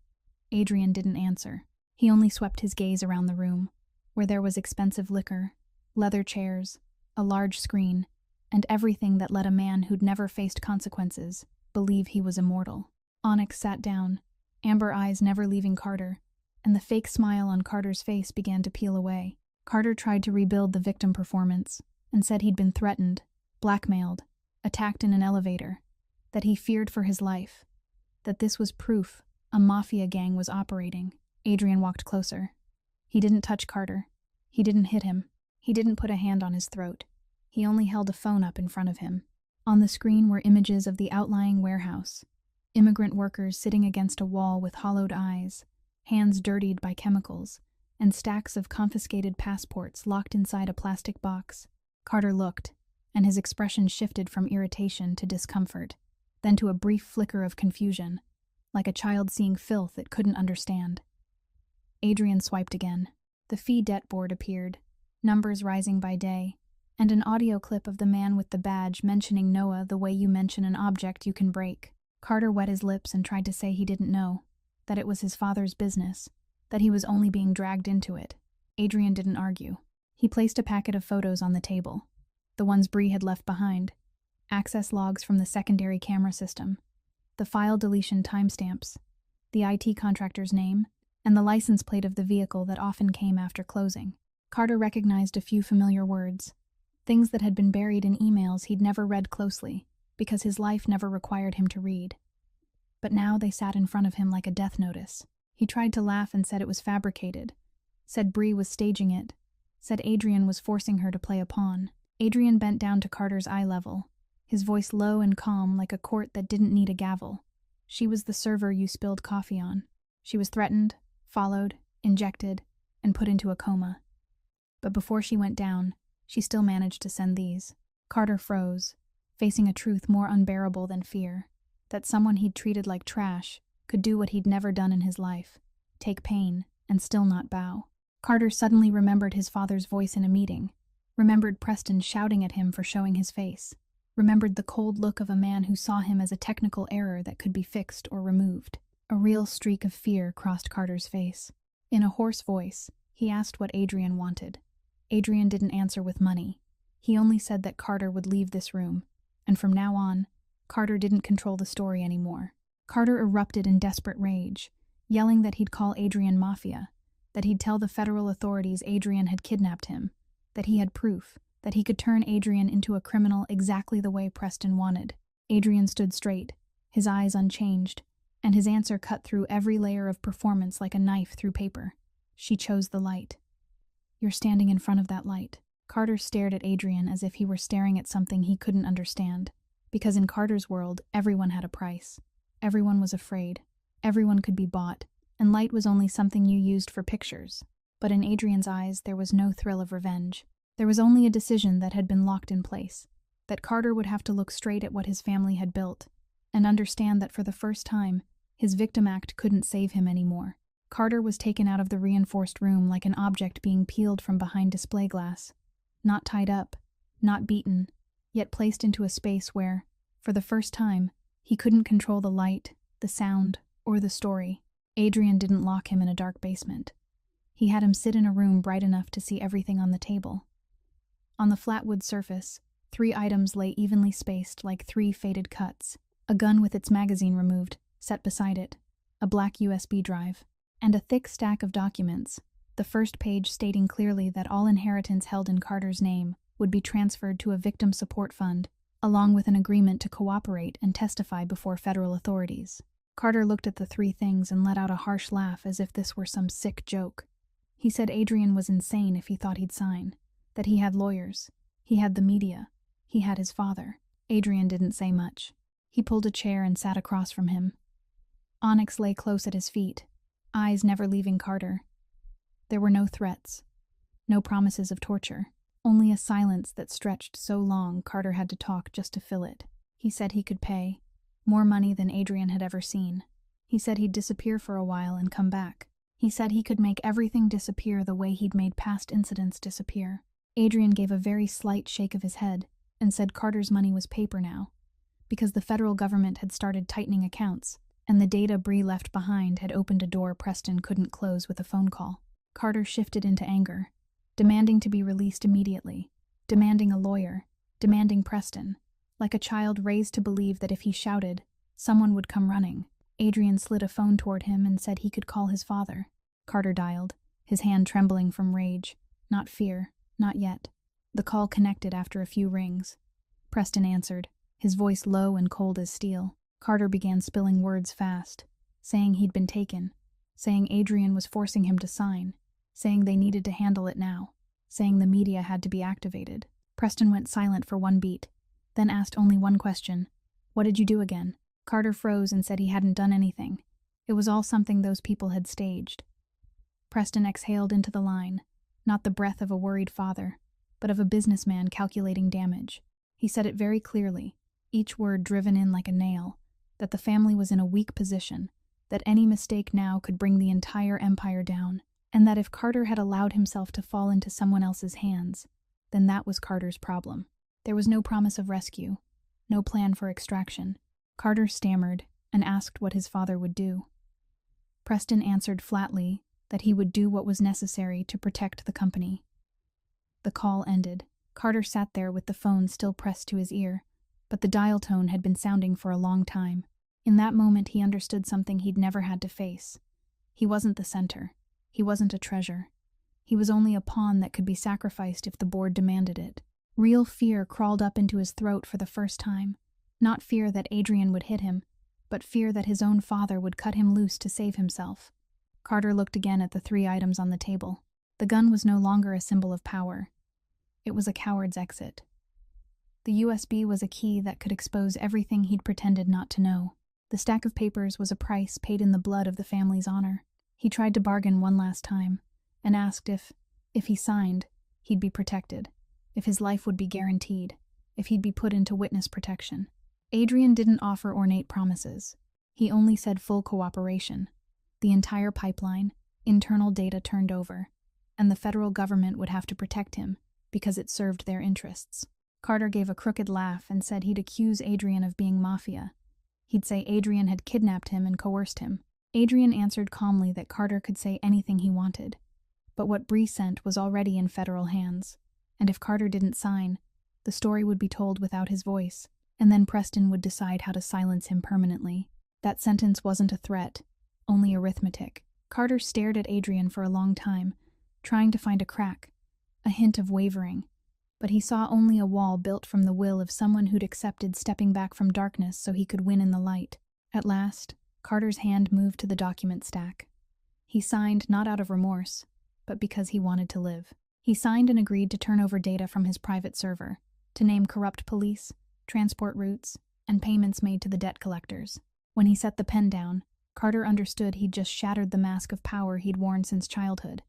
Adrian didn't answer. He only swept his gaze around the room, where there was expensive liquor, leather chairs, a large screen, and everything that let a man who'd never faced consequences believe he was immortal. Onyx sat down, amber eyes never leaving Carter, and the fake smile on Carter's face began to peel away. Carter tried to rebuild the victim performance, and said he'd been threatened, blackmailed, attacked in an elevator, that he feared for his life, that this was proof a Mafia gang was operating. Adrian walked closer. He didn't touch Carter. He didn't hit him. He didn't put a hand on his throat. He only held a phone up in front of him. On the screen were images of the outlying warehouse, immigrant workers sitting against a wall with hollowed eyes, hands dirtied by chemicals, and stacks of confiscated passports locked inside a plastic box. Carter looked, and his expression shifted from irritation to discomfort. then to a brief flicker of confusion, like a child seeing filth it couldn't understand. Adrian swiped again. The fee debt board appeared, numbers rising by day, and an audio clip of the man with the badge mentioning Noah the way you mention an object you can break. Carter wet his lips and tried to say he didn't know, that it was his father's business, that he was only being dragged into it. Adrian didn't argue. He placed a packet of photos on the table, the ones Bree had left behind, access logs from the secondary camera system, the file deletion timestamps, the IT contractor's name, and the license plate of the vehicle that often came after closing. Carter recognized a few familiar words, things that had been buried in emails he'd never read closely, because his life never required him to read. But now they sat in front of him like a death notice. He tried to laugh and said it was fabricated, said Bree was staging it, said Adrian was forcing her to play a pawn. Adrian bent down to Carter's eye level, his voice low and calm like a court that didn't need a gavel. She was the server you spilled coffee on. She was threatened, followed, injected, and put into a coma. But before she went down, she still managed to send these. Carter froze, facing a truth more unbearable than fear, that someone he'd treated like trash could do what he'd never done in his life, take pain, and still not bow. Carter suddenly remembered his father's voice in a meeting, remembered Preston shouting at him for showing his face, remembered the cold look of a man who saw him as a technical error that could be fixed or removed. A real streak of fear crossed Carter's face. In a hoarse voice, he asked what Adrian wanted. Adrian didn't answer with money. He only said that Carter would leave this room, and from now on, Carter didn't control the story anymore. Carter erupted in desperate rage, yelling that he'd call Adrian Mafia, that he'd tell the federal authorities Adrian had kidnapped him, that he had proof, that he could turn Adrian into a criminal exactly the way Preston wanted. Adrian stood straight, his eyes unchanged, and his answer cut through every layer of performance like a knife through paper. She chose the light. You're standing in front of that light. Carter stared at Adrian as if he were staring at something he couldn't understand, because in Carter's world, everyone had a price. Everyone was afraid. Everyone could be bought, and light was only something you used for pictures. But in Adrian's eyes, there was no thrill of revenge. There was only a decision that had been locked in place, that Carter would have to look straight at what his family had built, and understand that for the first time, his victim act couldn't save him anymore. Carter was taken out of the reinforced room like an object being peeled from behind display glass, not tied up, not beaten, yet placed into a space where, for the first time, he couldn't control the light, the sound, or the story. Adrian didn't lock him in a dark basement. He had him sit in a room bright enough to see everything on the table. On the flat wood surface, 3 items lay evenly spaced like 3 faded cuts, a gun with its magazine removed, set beside it, a black USB drive, and a thick stack of documents, the first page stating clearly that all inheritance held in Carter's name would be transferred to a victim support fund, along with an agreement to cooperate and testify before federal authorities. Carter looked at the 3 things and let out a harsh laugh as if this were some sick joke. He said Adrian was insane if he thought he'd sign, that he had lawyers, he had the media, he had his father. Adrian didn't say much. He pulled a chair and sat across from him. Onyx lay close at his feet, eyes never leaving Carter. There were no threats, no promises of torture, only a silence that stretched so long Carter had to talk just to fill it. He said he could pay, more money than Adrian had ever seen. He said he'd disappear for a while and come back. He said he could make everything disappear the way he'd made past incidents disappear. Adrian gave a very slight shake of his head and said Carter's money was paper now, because the federal government had started tightening accounts, and the data Bree left behind had opened a door Preston couldn't close with a phone call. Carter shifted into anger, demanding to be released immediately, demanding a lawyer, demanding Preston, like a child raised to believe that if he shouted, someone would come running. Adrian slid a phone toward him and said he could call his father. Carter dialed, his hand trembling from rage, not fear, not yet. The call connected after a few rings. Preston answered, his voice low and cold as steel. Carter began spilling words fast, saying he'd been taken, saying Adrian was forcing him to sign, saying they needed to handle it now, saying the media had to be activated. Preston went silent for 1 beat, then asked only one question. What did you do again? Carter froze and said he hadn't done anything. It was all something those people had staged. Preston exhaled into the line, not the breath of a worried father, but of a businessman calculating damage. He said it very clearly. each word driven in like a nail, that the family was in a weak position, that any mistake now could bring the entire empire down, and that if Carter had allowed himself to fall into someone else's hands, then that was Carter's problem. There was no promise of rescue, no plan for extraction. Carter stammered and asked what his father would do. Preston answered flatly that he would do what was necessary to protect the company. The call ended. Carter sat there with the phone still pressed to his ear, but the dial tone had been sounding for a long time. In that moment, he understood something he'd never had to face. He wasn't the center. He wasn't a treasure. He was only a pawn that could be sacrificed if the board demanded it. Real fear crawled up into his throat for the first time. Not fear that Adrian would hit him, but fear that his own father would cut him loose to save himself. Carter looked again at the 3 items on the table. The gun was no longer a symbol of power. It was a coward's exit. The USB was a key that could expose everything he'd pretended not to know. The stack of papers was a price paid in the blood of the family's honor. He tried to bargain one last time, and asked if he signed, he'd be protected, if his life would be guaranteed, if he'd be put into witness protection. Adrian didn't offer ornate promises. He only said full cooperation. The entire pipeline, internal data turned over, and the federal government would have to protect him because it served their interests. Carter gave a crooked laugh and said he'd accuse Adrian of being Mafia. He'd say Adrian had kidnapped him and coerced him. Adrian answered calmly that Carter could say anything he wanted. But what Bree sent was already in federal hands, and if Carter didn't sign, the story would be told without his voice, and then Preston would decide how to silence him permanently. That sentence wasn't a threat, only arithmetic. Carter stared at Adrian for a long time, trying to find a crack, a hint of wavering, but he saw only a wall built from the will of someone who'd accepted stepping back from darkness so he could win in the light. At last, Carter's hand moved to the document stack. He signed not out of remorse, but because he wanted to live. He signed and agreed to turn over data from his private server, to name corrupt police, transport routes, and payments made to the debt collectors. When he set the pen down, Carter understood he'd just shattered the mask of power he'd worn since childhood.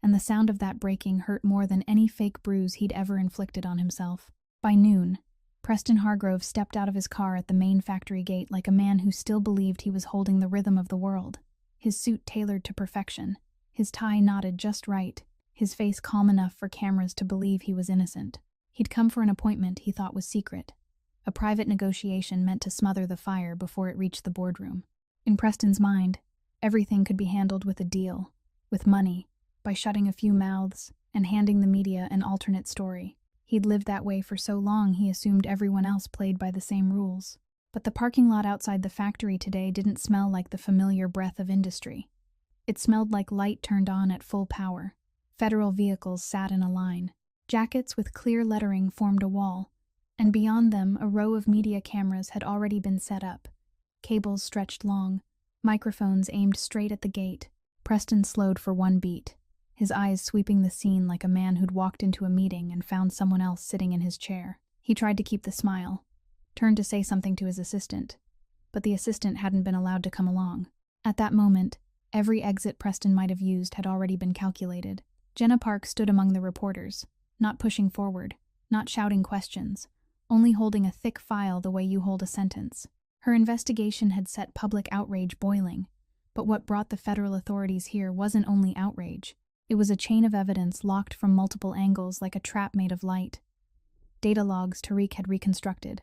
And the sound of that breaking hurt more than any fake bruise he'd ever inflicted on himself. By noon, Preston Hargrove stepped out of his car at the main factory gate like a man who still believed he was holding the rhythm of the world. His suit tailored to perfection, his tie knotted just right, his face calm enough for cameras to believe he was innocent. He'd come for an appointment he thought was secret, a private negotiation meant to smother the fire before it reached the boardroom. In Preston's mind, everything could be handled with a deal, with money, by shutting a few mouths and handing the media an alternate story. He'd lived that way for so long he assumed everyone else played by the same rules. But the parking lot outside the factory today didn't smell like the familiar breath of industry. It smelled like light turned on at full power. Federal vehicles sat in a line. Jackets with clear lettering formed a wall, and beyond them a row of media cameras had already been set up. Cables stretched long, microphones aimed straight at the gate. Preston slowed for one beat, his eyes sweeping the scene like a man who'd walked into a meeting and found someone else sitting in his chair. He tried to keep the smile, turned to say something to his assistant, but the assistant hadn't been allowed to come along. At that moment, every exit Preston might have used had already been calculated. Jenna Park stood among the reporters, not pushing forward, not shouting questions, only holding a thick file the way you hold a sentence. Her investigation had set public outrage boiling, but what brought the federal authorities here wasn't only outrage. It was a chain of evidence locked from multiple angles like a trap made of light. Data logs Tariq had reconstructed.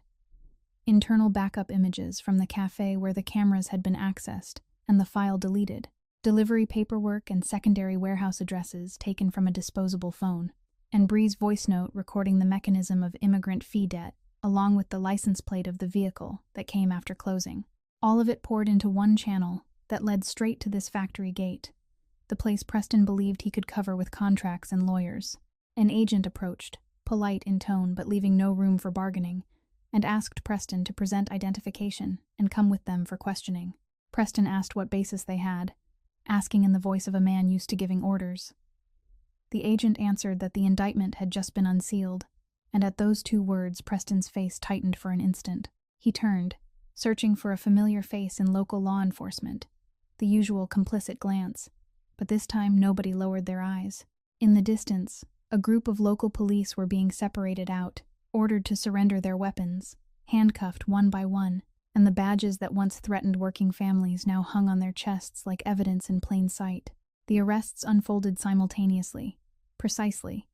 Internal backup images from the cafe where the cameras had been accessed and the file deleted. Delivery paperwork and secondary warehouse addresses taken from a disposable phone. And Bree's voice note recording the mechanism of immigrant fee debt, along with the license plate of the vehicle that came after closing. All of it poured into one channel that led straight to this factory gate, the place Preston believed he could cover with contracts and lawyers. An agent approached, polite in tone but leaving no room for bargaining, and asked Preston to present identification and come with them for questioning. Preston asked what basis they had, asking in the voice of a man used to giving orders. The agent answered that the indictment had just been unsealed, and at those 2 words Preston's face tightened for an instant. He turned, searching for a familiar face in local law enforcement, the usual complicit glance, but this time nobody lowered their eyes. In the distance, a group of local police were being separated out, ordered to surrender their weapons. handcuffed one by one, and the badges that once threatened working families now hung on their chests like evidence in plain sight. The arrests unfolded simultaneously, precisely,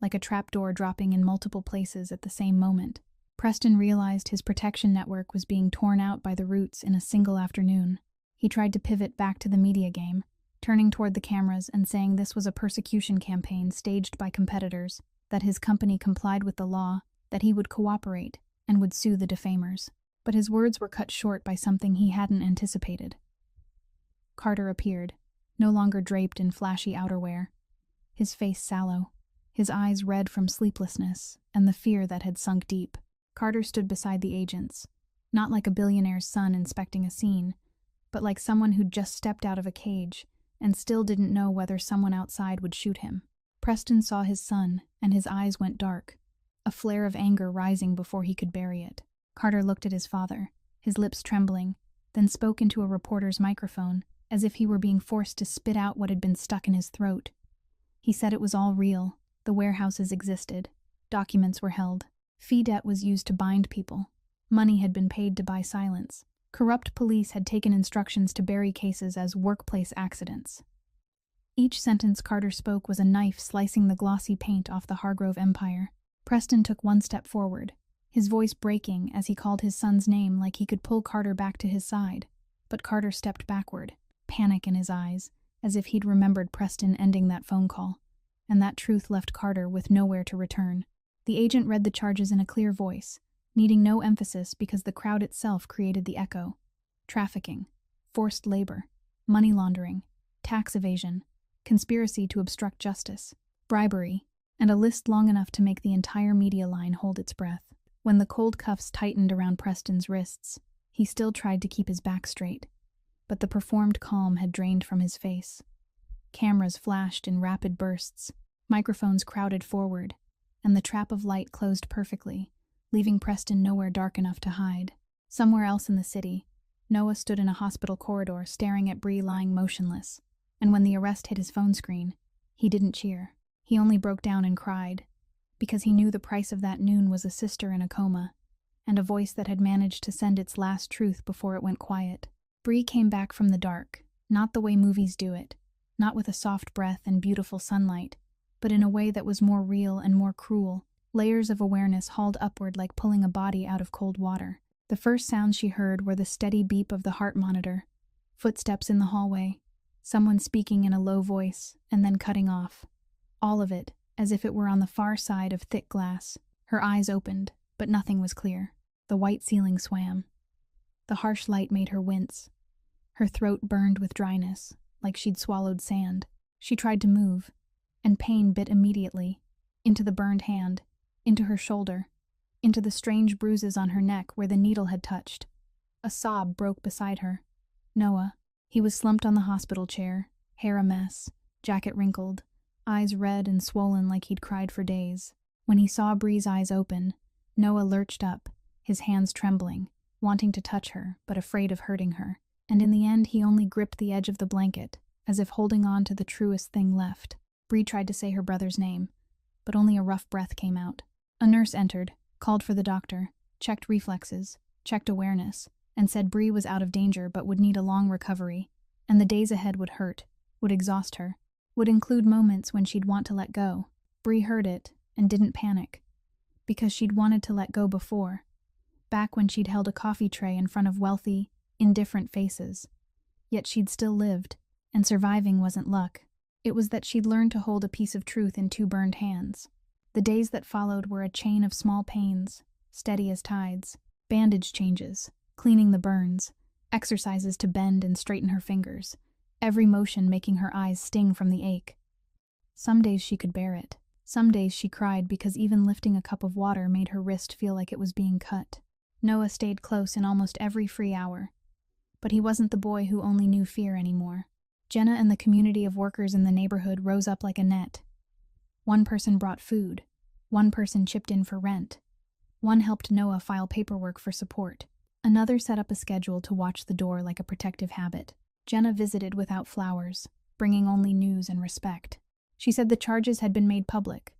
like a trapdoor dropping in multiple places at the same moment. Preston realized his protection network was being torn out by the roots in a single afternoon. He tried to pivot back to the media game, turning toward the cameras and saying this was a persecution campaign staged by competitors, that his company complied with the law, that he would cooperate, and would sue the defamers. But his words were cut short by something he hadn't anticipated. Carter appeared, no longer draped in flashy outerwear, his face sallow, his eyes red from sleeplessness and the fear that had sunk deep. Carter stood beside the agents, not like a billionaire's son inspecting a scene, but like someone who'd just stepped out of a cage and still didn't know whether someone outside would shoot him. Preston saw his son, and his eyes went dark, a flare of anger rising before he could bury it. Carter looked at his father, his lips trembling, then spoke into a reporter's microphone, as if he were being forced to spit out what had been stuck in his throat. He said it was all real. The warehouses existed. Documents were held. Fee debt was used to bind people. Money had been paid to buy silence. Corrupt police had taken instructions to bury cases as workplace accidents. Each sentence Carter spoke was a knife slicing the glossy paint off the Hargrove empire. Preston took one step forward, his voice breaking as he called his son's name like he could pull Carter back to his side. But Carter stepped backward, panic in his eyes, as if he'd remembered Preston ending that phone call. And that truth left Carter with nowhere to return. The agent read the charges in a clear voice, needing no emphasis because the crowd itself created the echo. Trafficking, forced labor, money laundering, tax evasion, conspiracy to obstruct justice, bribery, and a list long enough to make the entire media line hold its breath. When the cold cuffs tightened around Preston's wrists, he still tried to keep his back straight, but the performed calm had drained from his face. Cameras flashed in rapid bursts, microphones crowded forward, and the trap of light closed perfectly, leaving Preston nowhere dark enough to hide. Somewhere else in the city, Noah stood in a hospital corridor staring at Bree lying motionless, and when the arrest hit his phone screen, he didn't cheer. He only broke down and cried, because he knew the price of that noon was a sister in a coma, and a voice that had managed to send its last truth before it went quiet. Bree came back from the dark, not the way movies do it, not with a soft breath and beautiful sunlight, but in a way that was more real and more cruel, layers of awareness hauled upward like pulling a body out of cold water. The first sounds she heard were the steady beep of the heart monitor, footsteps in the hallway, someone speaking in a low voice, and then cutting off. All of it, as if it were on the far side of thick glass. Her eyes opened, but nothing was clear. The white ceiling swam. The harsh light made her wince. Her throat burned with dryness, like she'd swallowed sand. She tried to move, and pain bit immediately, into the burned hand, into her shoulder, into the strange bruises on her neck where the needle had touched. A sob broke beside her. Noah. He was slumped on the hospital chair, hair a mess, jacket wrinkled, eyes red and swollen like he'd cried for days. When he saw Bree's eyes open, Noah lurched up, his hands trembling, wanting to touch her, but afraid of hurting her. And in the end he only gripped the edge of the blanket, as if holding on to the truest thing left. Bree tried to say her brother's name, but only a rough breath came out. A nurse entered, called for the doctor, checked reflexes, checked awareness, and said Bree was out of danger but would need a long recovery, and the days ahead would hurt, would exhaust her, would include moments when she'd want to let go. Bree heard it and didn't panic, because she'd wanted to let go before, back when she'd held a coffee tray in front of wealthy, indifferent faces. Yet she'd still lived, and surviving wasn't luck. It was that she'd learned to hold a piece of truth in two burned hands. The days that followed were a chain of small pains, steady as tides, bandage changes, cleaning the burns, exercises to bend and straighten her fingers, every motion making her eyes sting from the ache. Some days she could bear it. Some days she cried because even lifting a cup of water made her wrist feel like it was being cut. Noah stayed close in almost every free hour, but he wasn't the boy who only knew fear anymore. Jenna and the community of workers in the neighborhood rose up like a net. One person brought food. One person chipped in for rent. One helped Noah file paperwork for support. Another set up a schedule to watch the door like a protective habit. Jenna visited without flowers, bringing only news and respect. She said the charges had been made public.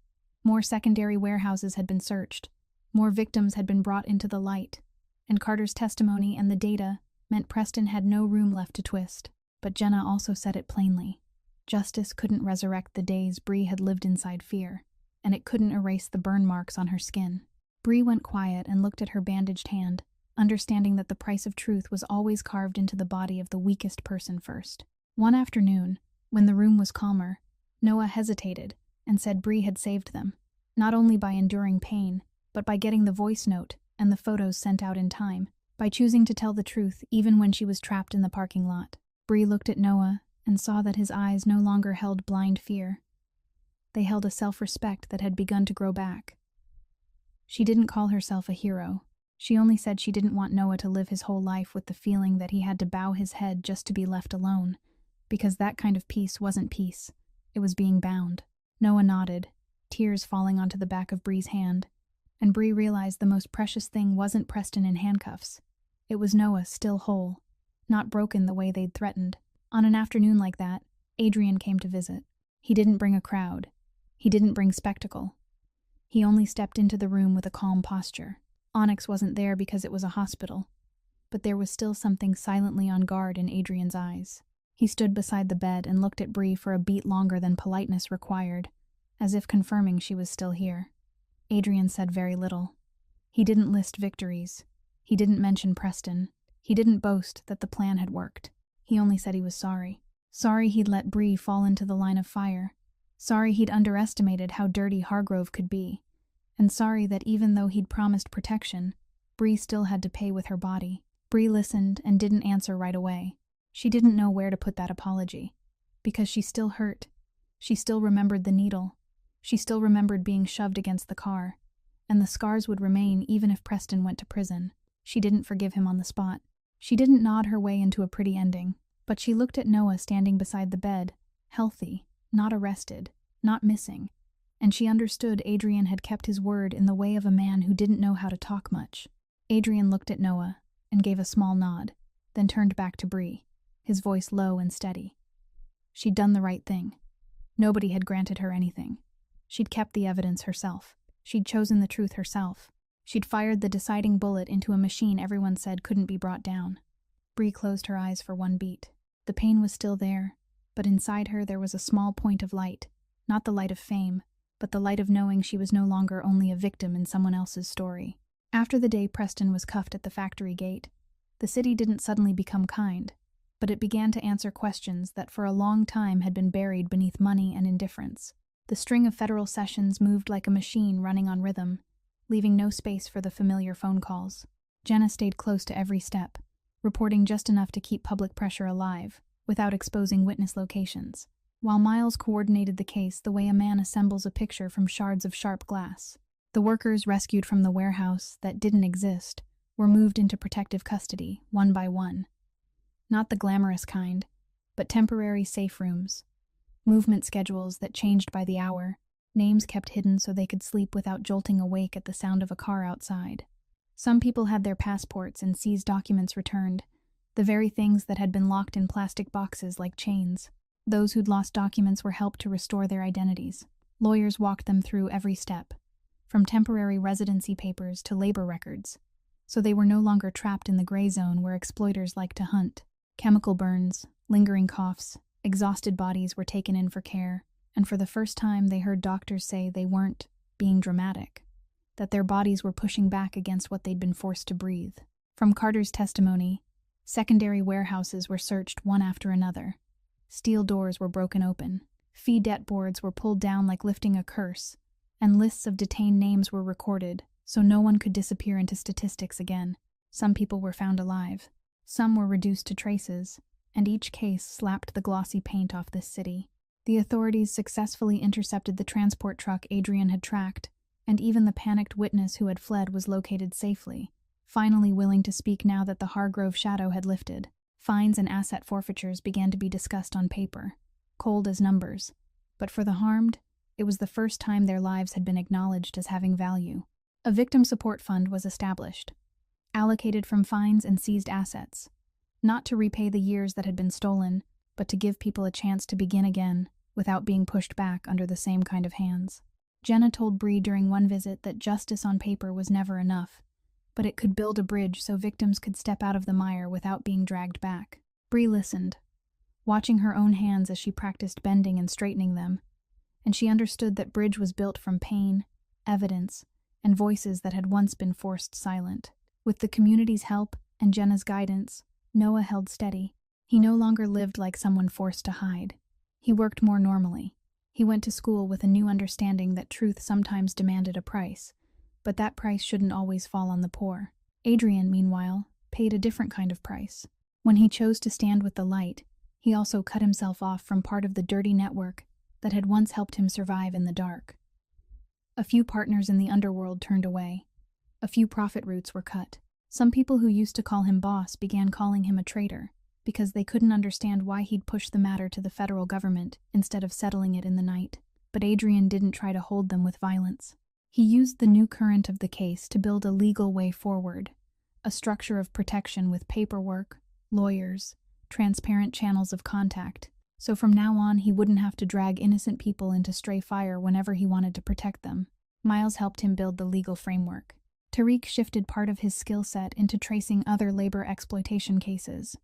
More secondary warehouses had been searched. More victims had been brought into the light, and Carter's testimony and the data meant Preston had no room left to twist. But Jenna also said it plainly. Justice couldn't resurrect the days Bree had lived inside fear, and it couldn't erase the burn marks on her skin. Bree went quiet and looked at her bandaged hand, understanding that the price of truth was always carved into the body of the weakest person first. One afternoon, when the room was calmer, Noah hesitated and said Bree had saved them, not only by enduring pain, but by getting the voice note and the photos sent out in time, by choosing to tell the truth even when she was trapped in the parking lot. Bree looked at Noah and saw that his eyes no longer held blind fear. They held a self-respect that had begun to grow back. She didn't call herself a hero. She only said she didn't want Noah to live his whole life with the feeling that he had to bow his head just to be left alone, because that kind of peace wasn't peace. It was being bound. Noah nodded, tears falling onto the back of Bree's hand, and Bree realized the most precious thing wasn't Preston in handcuffs. It was Noah still whole, not broken the way they'd threatened. On an afternoon like that, Adrian came to visit. He didn't bring a crowd. He didn't bring spectacle. He only stepped into the room with a calm posture. Onyx wasn't there because it was a hospital, but there was still something silently on guard in Adrian's eyes. He stood beside the bed and looked at Bree for a beat longer than politeness required, as if confirming she was still here. Adrian said very little. He didn't list victories. He didn't mention Preston. He didn't boast that the plan had worked. He only said he was sorry. Sorry he'd let Bree fall into the line of fire. Sorry he'd underestimated how dirty Hargrove could be. And sorry that even though he'd promised protection, Bree still had to pay with her body. Bree listened and didn't answer right away. She didn't know where to put that apology, because she still hurt. She still remembered the needle. She still remembered being shoved against the car, and the scars would remain even if Preston went to prison. She didn't forgive him on the spot. She didn't nod her way into a pretty ending, but she looked at Noah standing beside the bed, healthy, not arrested, not missing, and she understood Adrian had kept his word in the way of a man who didn't know how to talk much. Adrian looked at Noah and gave a small nod, then turned back to Bree, his voice low and steady. She'd done the right thing. Nobody had granted her anything. She'd kept the evidence herself. She'd chosen the truth herself. She'd fired the deciding bullet into a machine everyone said couldn't be brought down. Bree closed her eyes for one beat. The pain was still there, but inside her there was a small point of light, not the light of fame, but the light of knowing she was no longer only a victim in someone else's story. After the day Preston was cuffed at the factory gate, the city didn't suddenly become kind, but it began to answer questions that for a long time had been buried beneath money and indifference. The string of federal sessions moved like a machine running on rhythm, leaving no space for the familiar phone calls. Jenna stayed close to every step, reporting just enough to keep public pressure alive, without exposing witness locations, while Miles coordinated the case the way a man assembles a picture from shards of sharp glass. The workers rescued from the warehouse that didn't exist were moved into protective custody, one by one. Not the glamorous kind, but temporary safe rooms. Movement schedules that changed by the hour, names kept hidden so they could sleep without jolting awake at the sound of a car outside. Some people had their passports and seized documents returned, the very things that had been locked in plastic boxes like chains. Those who'd lost documents were helped to restore their identities. Lawyers walked them through every step, from temporary residency papers to labor records, so they were no longer trapped in the gray zone where exploiters like to hunt. Chemical burns, lingering coughs, exhausted bodies were taken in for care, and for the first time they heard doctors say they weren't being dramatic, that their bodies were pushing back against what they'd been forced to breathe. From Carter's testimony, secondary warehouses were searched one after another. Steel doors were broken open, fee debt boards were pulled down like lifting a curse, and lists of detained names were recorded so no one could disappear into statistics again. Some people were found alive. Some were reduced to traces, and each case slapped the glossy paint off this city. The authorities successfully intercepted the transport truck Adrian had tracked, and even the panicked witness who had fled was located safely, finally willing to speak now that the Hargrove shadow had lifted. Fines and asset forfeitures began to be discussed on paper, cold as numbers, but for the harmed, it was the first time their lives had been acknowledged as having value. A victim support fund was established, allocated from fines and seized assets, not to repay the years that had been stolen, but to give people a chance to begin again without being pushed back under the same kind of hands. Jenna told Bree during one visit that justice on paper was never enough, but it could build a bridge so victims could step out of the mire without being dragged back. Bree listened, watching her own hands as she practiced bending and straightening them, and she understood that bridge was built from pain, evidence, and voices that had once been forced silent. With the community's help and Jenna's guidance, Noah held steady. He no longer lived like someone forced to hide. He worked more normally. He went to school with a new understanding that truth sometimes demanded a price, but that price shouldn't always fall on the poor. Adrian, meanwhile, paid a different kind of price. When he chose to stand with the light, he also cut himself off from part of the dirty network that had once helped him survive in the dark. A few partners in the underworld turned away. A few profit routes were cut. Some people who used to call him boss began calling him a traitor, because they couldn't understand why he'd pushed the matter to the federal government instead of settling it in the night. But Adrian didn't try to hold them with violence. He used the new current of the case to build a legal way forward, a structure of protection with paperwork, lawyers, transparent channels of contact, so from now on he wouldn't have to drag innocent people into stray fire whenever he wanted to protect them. Miles helped him build the legal framework. Tariq shifted part of his skill set into tracing other labor exploitation cases.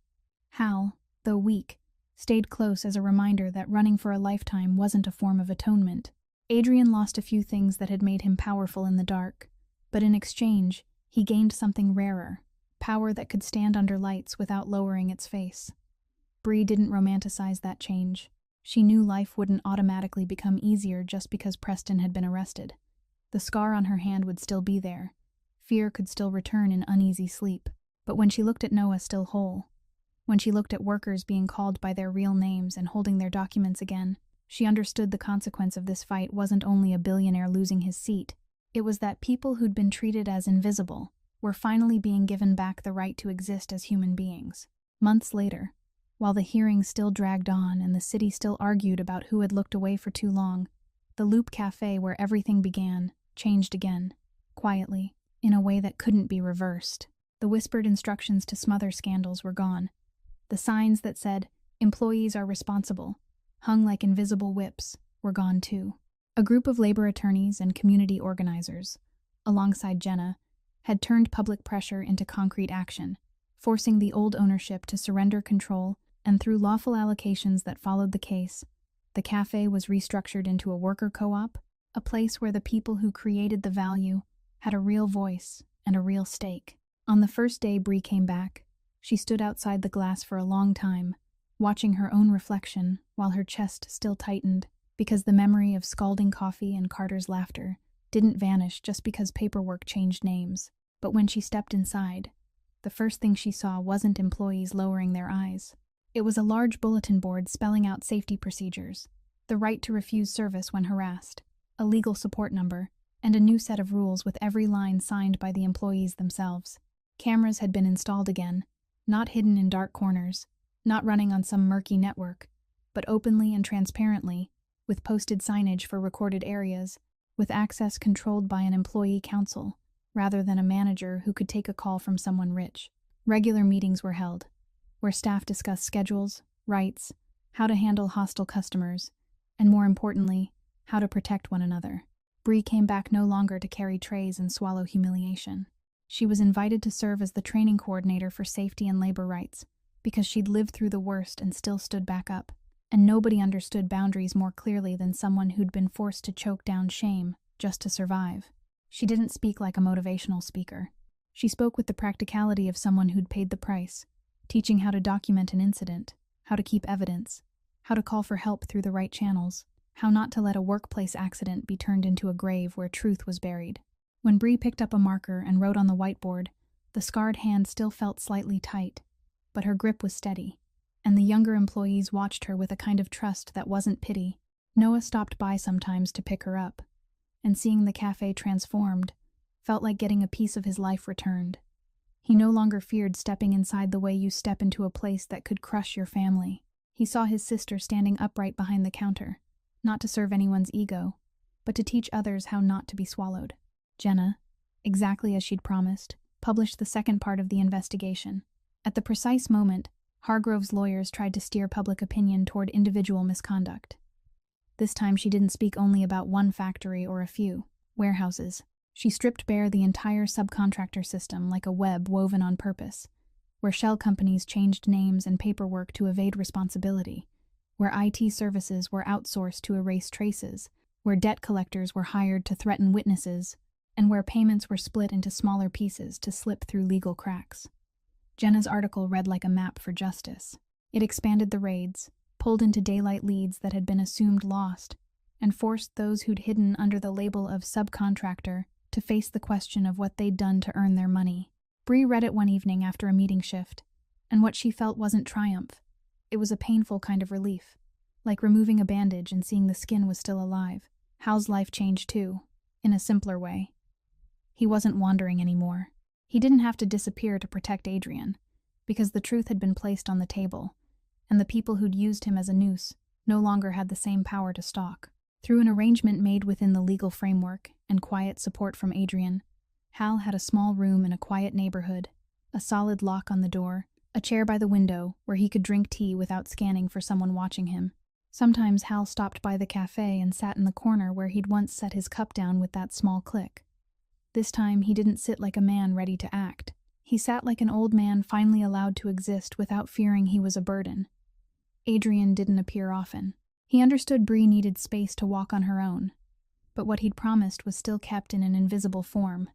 Hal, though weak, stayed close as a reminder that running for a lifetime wasn't a form of atonement. Adrian lost a few things that had made him powerful in the dark, but in exchange, he gained something rarer, power that could stand under lights without lowering its face. Bree didn't romanticize that change. She knew life wouldn't automatically become easier just because Preston had been arrested. The scar on her hand would still be there. Fear could still return in uneasy sleep. But when she looked at Noah still whole, when she looked at workers being called by their real names and holding their documents again, she understood the consequence of this fight wasn't only a billionaire losing his seat. It was that people who'd been treated as invisible were finally being given back the right to exist as human beings. Months later, while the hearing still dragged on and the city still argued about who had looked away for too long, the Loop Cafe where everything began changed again, quietly, in a way that couldn't be reversed. The whispered instructions to smother scandals were gone. The signs that said, "Employees are responsible," hung like invisible whips, were gone too. A group of labor attorneys and community organizers, alongside Jenna, had turned public pressure into concrete action, forcing the old ownership to surrender control, and through lawful allocations that followed the case, the cafe was restructured into a worker co-op, a place where the people who created the value had a real voice and a real stake. On the first day Bree came back, she stood outside the glass for a long time, watching her own reflection while her chest still tightened, because the memory of scalding coffee and Carter's laughter didn't vanish just because paperwork changed names. But when she stepped inside, the first thing she saw wasn't employees lowering their eyes. It was a large bulletin board spelling out safety procedures, the right to refuse service when harassed, a legal support number, and a new set of rules with every line signed by the employees themselves. Cameras had been installed again, not hidden in dark corners, not running on some murky network, but openly and transparently, with posted signage for recorded areas, with access controlled by an employee council, rather than a manager who could take a call from someone rich. Regular meetings were held, where staff discussed schedules, rights, how to handle hostile customers, and more importantly, how to protect one another. Bree came back no longer to carry trays and swallow humiliation. She was invited to serve as the training coordinator for safety and labor rights, because she'd lived through the worst and still stood back up, and nobody understood boundaries more clearly than someone who'd been forced to choke down shame just to survive. She didn't speak like a motivational speaker. She spoke with the practicality of someone who'd paid the price, teaching how to document an incident, how to keep evidence, how to call for help through the right channels, how not to let a workplace accident be turned into a grave where truth was buried. When Bree picked up a marker and wrote on the whiteboard, the scarred hand still felt slightly tight, but her grip was steady, and the younger employees watched her with a kind of trust that wasn't pity. Noah stopped by sometimes to pick her up, and seeing the cafe transformed felt like getting a piece of his life returned. He no longer feared stepping inside the way you step into a place that could crush your family. He saw his sister standing upright behind the counter, not to serve anyone's ego, but to teach others how not to be swallowed. Jenna, exactly as she'd promised, published the second part of the investigation. At the precise moment, Hargrove's lawyers tried to steer public opinion toward individual misconduct. This time she didn't speak only about one factory or a few warehouses. She stripped bare the entire subcontractor system like a web woven on purpose, where shell companies changed names and paperwork to evade responsibility, where IT services were outsourced to erase traces, where debt collectors were hired to threaten witnesses, and where payments were split into smaller pieces to slip through legal cracks. Jenna's article read like a map for justice. It expanded the raids, pulled into daylight leads that had been assumed lost, and forced those who'd hidden under the label of subcontractor to face the question of what they'd done to earn their money. Bree read it one evening after a meeting shift, and what she felt wasn't triumph. It was a painful kind of relief, like removing a bandage and seeing the skin was still alive. Hal's life changed too, in a simpler way. He wasn't wandering anymore. He didn't have to disappear to protect Adrian, because the truth had been placed on the table, and the people who'd used him as a noose no longer had the same power to stalk. Through an arrangement made within the legal framework and quiet support from Adrian, Hal had a small room in a quiet neighborhood, a solid lock on the door, a chair by the window where he could drink tea without scanning for someone watching him. Sometimes Hal stopped by the cafe and sat in the corner where he'd once set his cup down with that small click. This time he didn't sit like a man ready to act. He sat like an old man finally allowed to exist without fearing he was a burden. Adrian didn't appear often. He understood Bree needed space to walk on her own, but what he'd promised was still kept in an invisible form,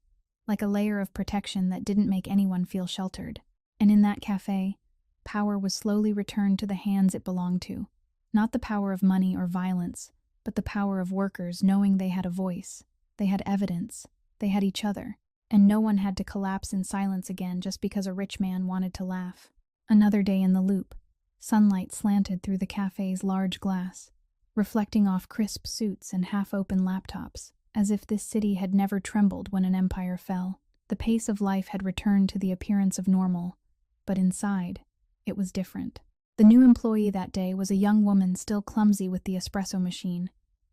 like a layer of protection that didn't make anyone feel sheltered. And in that cafe, power was slowly returned to the hands it belonged to. Not the power of money or violence, but the power of workers knowing they had a voice, they had evidence, they had each other, and no one had to collapse in silence again just because a rich man wanted to laugh. Another day in the loop. Sunlight slanted through the cafe's large glass, reflecting off crisp suits and half-open laptops, as if this city had never trembled when an empire fell. The pace of life had returned to the appearance of normal, but inside, it was different. The new employee that day was a young woman still clumsy with the espresso machine,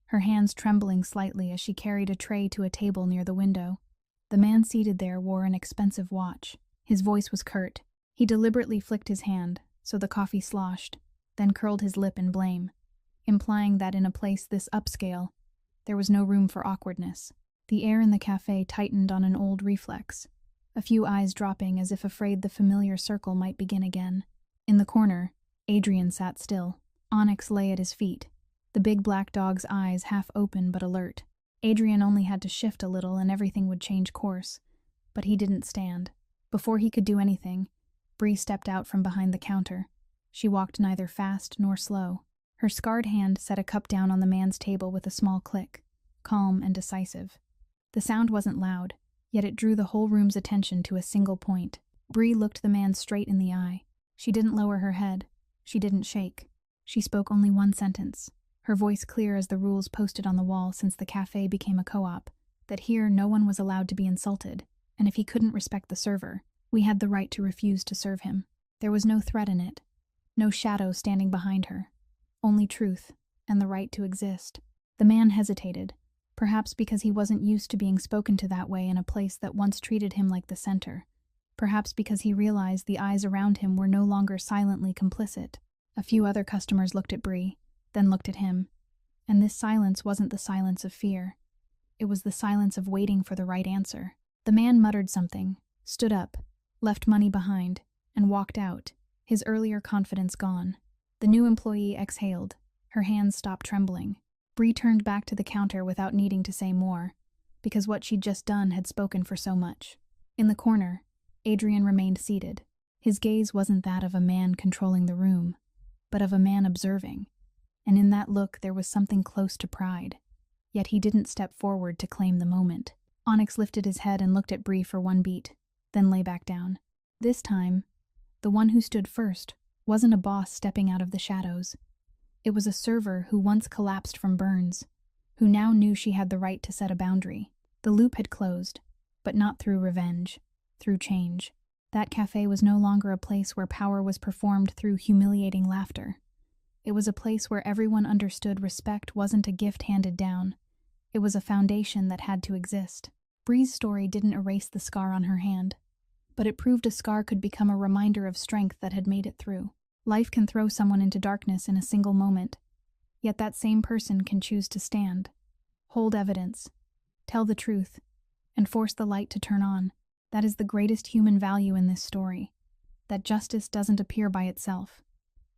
her hands trembling slightly as she carried a tray to a table near the window. The man seated there wore an expensive watch. His voice was curt. He deliberately flicked his hand, so the coffee sloshed, then curled his lip in blame, implying that in a place this upscale, there was no room for awkwardness. The air in the cafe tightened on an old reflex, a few eyes dropping as if afraid the familiar circle might begin again. In the corner, Adrian sat still. Onyx lay at his feet, the big black dog's eyes half open but alert. Adrian only had to shift a little and everything would change course, but he didn't stand. Before he could do anything, Bree stepped out from behind the counter. She walked neither fast nor slow. Her scarred hand set a cup down on the man's table with a small click, calm and decisive. The sound wasn't loud, yet it drew the whole room's attention to a single point. Bree looked the man straight in the eye. She didn't lower her head. She didn't shake. She spoke only one sentence, her voice clear as the rules posted on the wall since the cafe became a co-op, that here no one was allowed to be insulted, and if he couldn't respect the server, we had the right to refuse to serve him. There was no threat in it, no shadow standing behind her, only truth and the right to exist. The man hesitated, perhaps because he wasn't used to being spoken to that way in a place that once treated him like the center, perhaps because he realized the eyes around him were no longer silently complicit. A few other customers looked at Bree, then looked at him, and this silence wasn't the silence of fear. It was the silence of waiting for the right answer. The man muttered something, stood up, left money behind, and walked out, his earlier confidence gone. The new employee exhaled. Her hands stopped trembling. Bree turned back to the counter without needing to say more, because what she'd just done had spoken for so much. In the corner, Adrian remained seated. His gaze wasn't that of a man controlling the room, but of a man observing, and in that look there was something close to pride. Yet he didn't step forward to claim the moment. Onyx lifted his head and looked at Bree for one beat, then lay back down. This time, the one who stood first wasn't a boss stepping out of the shadows. It was a server who once collapsed from burns, who now knew she had the right to set a boundary. The loop had closed, but not through revenge, through change. That cafe was no longer a place where power was performed through humiliating laughter. It was a place where everyone understood respect wasn't a gift handed down. It was a foundation that had to exist. Bree's story didn't erase the scar on her hand, but it proved a scar could become a reminder of strength that had made it through. Life can throw someone into darkness in a single moment, Yet that same person can choose to stand, hold evidence, tell the truth, and force the light to turn on. That is the greatest human value in this story, that justice doesn't appear by itself.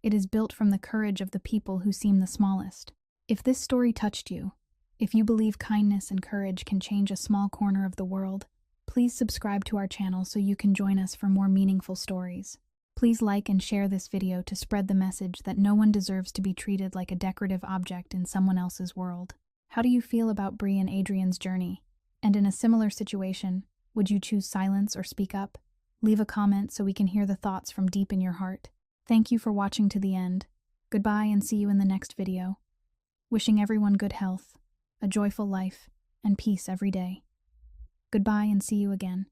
It is built from the courage of the people who seem the smallest. If this story touched you, if you believe kindness and courage can change a small corner of the world, please subscribe to our channel so you can join us for more meaningful stories. Please like and share this video to spread the message that no one deserves to be treated like a decorative object in someone else's world. How do you feel about Bree and Adrian's journey? And in a similar situation, would you choose silence or speak up? Leave a comment so we can hear the thoughts from deep in your heart. Thank you for watching to the end. Goodbye and see you in the next video. Wishing everyone good health, a joyful life, and peace every day. Goodbye and see you again.